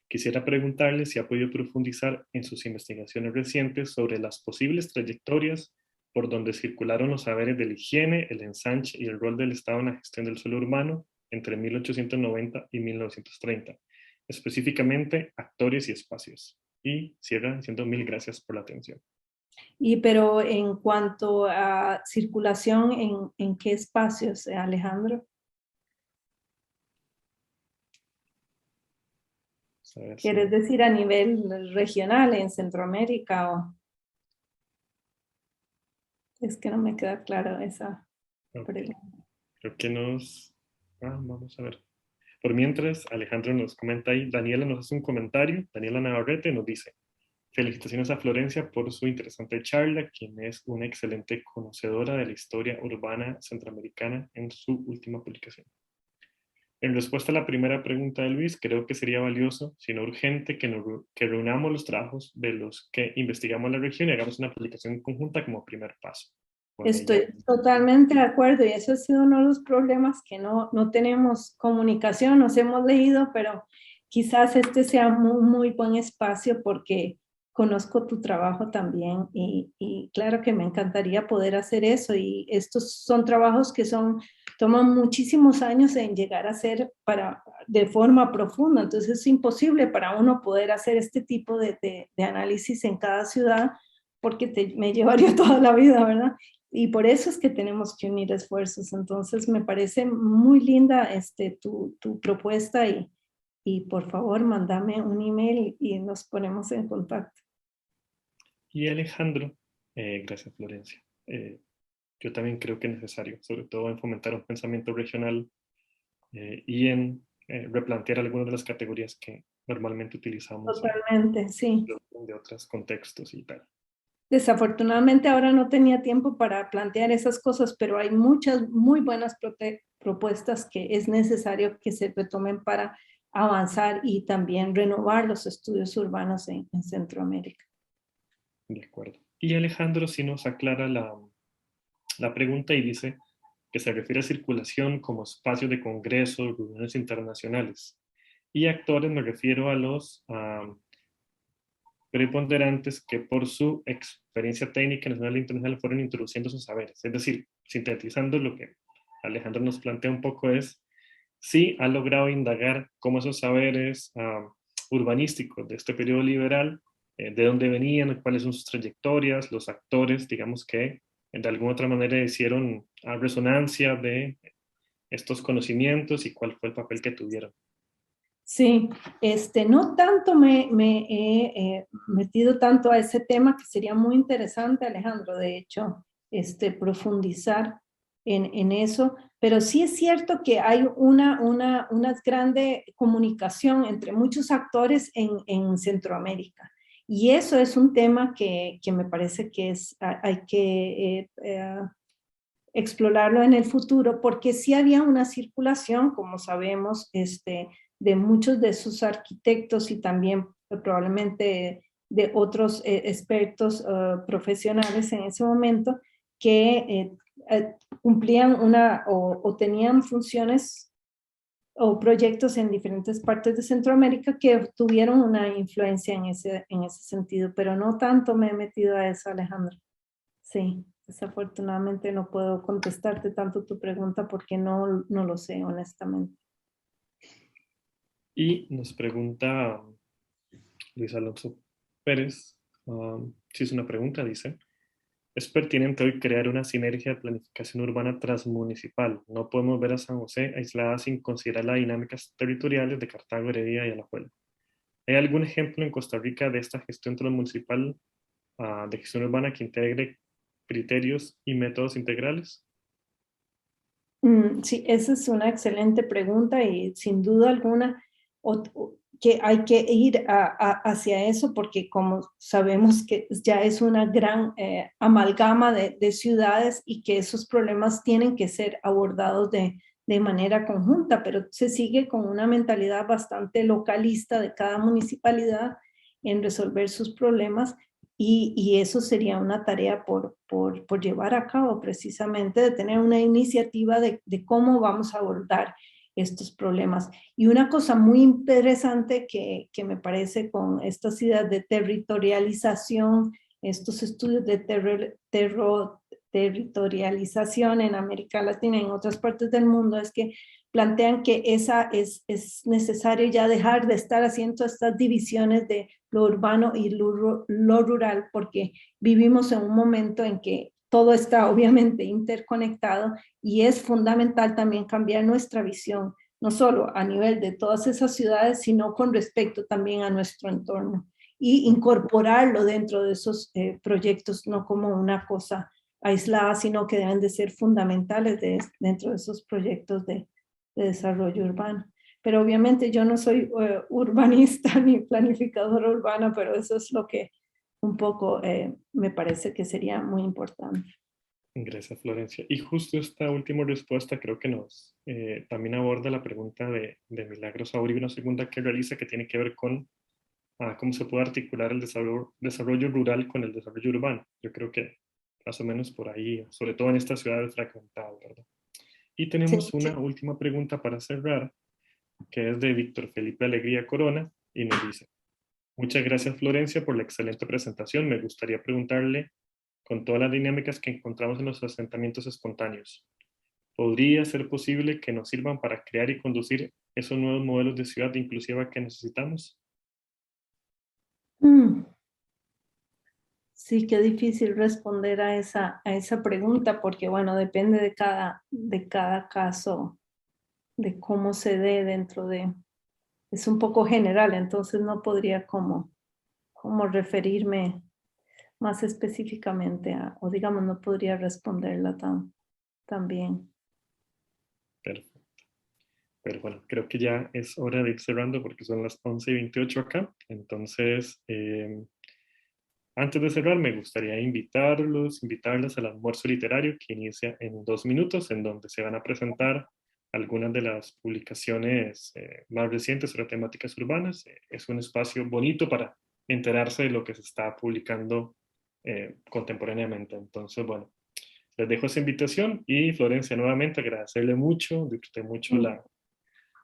Speaker 1: Quisiera preguntarle si ha podido profundizar en sus investigaciones recientes sobre las posibles trayectorias por donde circularon los saberes de la higiene, el ensanche y el rol del Estado en la gestión del suelo urbano entre 1890 y 1930, específicamente actores y espacios. Y cierra diciendo mil gracias por la atención.
Speaker 2: Pero en cuanto a circulación, ¿en qué espacios, Alejandro?
Speaker 1: A ver si
Speaker 2: ¿Quieres decir a nivel regional en Centroamérica o...? Es que no me queda claro esa
Speaker 1: okay.
Speaker 2: pregunta.
Speaker 1: Creo que vamos a ver. Por mientras, Alejandro nos comenta ahí, Daniela nos hace un comentario, Daniela Navarrete nos dice, felicitaciones a Florencia por su interesante charla, quien es una excelente conocedora de la historia urbana centroamericana en su última publicación. En respuesta a la primera pregunta de Luis, creo que sería valioso, si no urgente, que reunamos los trabajos de los que investigamos la región y hagamos una publicación conjunta como primer paso. Con ella.
Speaker 2: Estoy totalmente de acuerdo y eso ha sido uno de los problemas que no tenemos comunicación, nos hemos leído, pero quizás este sea muy buen espacio porque conozco tu trabajo también y claro que me encantaría poder hacer eso y estos son trabajos que toman muchísimos años en llegar a ser de forma profunda, entonces es imposible para uno poder hacer este tipo de análisis en cada ciudad porque me llevaría toda la vida, ¿verdad? Y por eso es que tenemos que unir esfuerzos. Entonces me parece muy linda tu propuesta y por favor mándame un email y nos ponemos en contacto.
Speaker 1: Y Alejandro, gracias Florencia. Yo también creo que es necesario, sobre todo en fomentar un pensamiento regional y en replantear algunas de las categorías que normalmente utilizamos
Speaker 2: Totalmente, sí.
Speaker 1: de otros contextos y tal.
Speaker 2: Desafortunadamente ahora no tenía tiempo para plantear esas cosas, pero hay muchas muy buenas propuestas que es necesario que se retomen para avanzar y también renovar los estudios urbanos en Centroamérica.
Speaker 1: De acuerdo. Y Alejandro sí nos aclara la pregunta y dice que se refiere a circulación como espacio de congresos, reuniones internacionales. Y actores me refiero a los preponderantes que por su experiencia técnica nacional e internacional fueron introduciendo sus saberes. Es decir, sintetizando lo que Alejandro nos plantea un poco es, sí ha logrado indagar cómo esos saberes urbanísticos de este periodo liberal, de dónde venían, cuáles son sus trayectorias, los actores, digamos que de alguna otra manera hicieron resonancia de estos conocimientos y cuál fue el papel que tuvieron.
Speaker 2: Sí, no tanto me he metido tanto a ese tema que sería muy interesante, Alejandro, de hecho, profundizar en eso, pero sí es cierto que hay una grande comunicación entre muchos actores en Centroamérica. Y eso es un tema que me parece que hay que explorarlo en el futuro, porque sí había una circulación, como sabemos, de muchos de sus arquitectos y también probablemente de otros expertos profesionales en ese momento que cumplían o tenían funciones o proyectos en diferentes partes de Centroamérica que tuvieron una influencia en ese sentido, pero no tanto me he metido a eso, Alejandro. Sí, desafortunadamente no puedo contestarte tanto tu pregunta porque no lo sé, honestamente.
Speaker 1: Y nos pregunta Luis Alonso Pérez, Si es una pregunta, dice. Es pertinente hoy crear una sinergia de planificación urbana transmunicipal. No podemos ver a San José aislada sin considerar las dinámicas territoriales de Cartago, Heredia y Alajuela. ¿Hay algún ejemplo en Costa Rica de esta gestión transmunicipal de gestión urbana que integre criterios y métodos integrales?
Speaker 2: Sí, esa es una excelente pregunta y sin duda alguna que hay que ir hacia eso porque como sabemos que ya es una gran amalgama de ciudades y que esos problemas tienen que ser abordados de manera conjunta, pero se sigue con una mentalidad bastante localista de cada municipalidad en resolver sus problemas y eso sería una tarea por llevar a cabo precisamente, de tener una iniciativa de cómo vamos a abordar estos problemas. Y una cosa muy interesante que me parece con estas ideas de territorialización, estos estudios de territorialización en América Latina y en otras partes del mundo, es que plantean que es necesario ya dejar de estar haciendo estas divisiones de lo urbano y lo rural, porque vivimos en un momento en que todo está obviamente interconectado y es fundamental también cambiar nuestra visión, no solo a nivel de todas esas ciudades, sino con respecto también a nuestro entorno y incorporarlo dentro de esos proyectos, no como una cosa aislada, sino que deben de ser fundamentales dentro de esos proyectos de desarrollo urbano. Pero obviamente yo no soy urbanista ni planificadora urbana, pero eso es lo que un poco me parece que sería muy importante.
Speaker 1: Gracias, Florencia. Y justo esta última respuesta creo que nos también aborda la pregunta de Milagros Sauri, una segunda que realiza que tiene que ver con cómo se puede articular el desarrollo rural con el desarrollo urbano. Yo creo que más o menos por ahí, sobre todo en estas ciudades fragmentadas, ¿verdad? Y
Speaker 2: Sí,
Speaker 1: tenemos
Speaker 2: sí.
Speaker 1: una última pregunta para cerrar, que es de Víctor Felipe Alegría Corona, y nos dice, muchas gracias Florencia por la excelente presentación. Me gustaría preguntarle, con todas las dinámicas que encontramos en los asentamientos espontáneos, ¿podría ser posible que nos sirvan para crear y conducir esos nuevos modelos de ciudad inclusiva que necesitamos?
Speaker 2: Mm, sí, qué difícil responder a esa pregunta porque, bueno, depende de cada caso, de cómo se dé dentro de... Es un poco general, entonces no podría como referirme más específicamente o digamos, no podría responderla tan bien.
Speaker 1: Perfecto. Pero bueno, creo que ya es hora de ir cerrando porque son las 11:28 acá. Entonces, antes de cerrar, me gustaría invitarlas al almuerzo literario que inicia en 2 minutos, en donde se van a presentar algunas de las publicaciones más recientes sobre temáticas urbanas. Es un espacio bonito para enterarse de lo que se está publicando contemporáneamente. Entonces, bueno, les dejo esa invitación y Florencia, nuevamente agradecerle mucho, disfruté mucho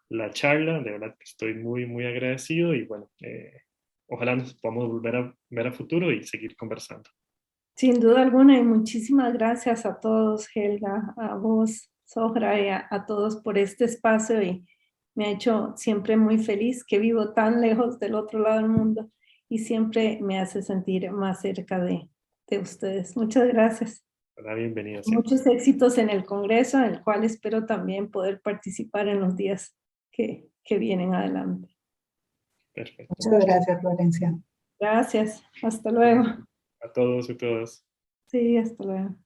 Speaker 1: la charla, de verdad que estoy muy, muy agradecido y bueno, ojalá nos podamos volver a ver a futuro y seguir conversando.
Speaker 2: Sin duda alguna, y muchísimas gracias a todos, Helga, a vos, Sohra, y a todos por este espacio y me ha hecho siempre muy feliz que vivo tan lejos del otro lado del mundo y siempre me hace sentir más cerca de ustedes. Muchas gracias.
Speaker 1: La bienvenida siempre.
Speaker 2: Muchos éxitos en el Congreso, en el cual espero también poder participar en los días que vienen adelante.
Speaker 1: Perfecto.
Speaker 3: Muchas gracias, Florencia.
Speaker 2: Gracias. Hasta luego.
Speaker 1: A todos y todas.
Speaker 2: Sí, hasta luego.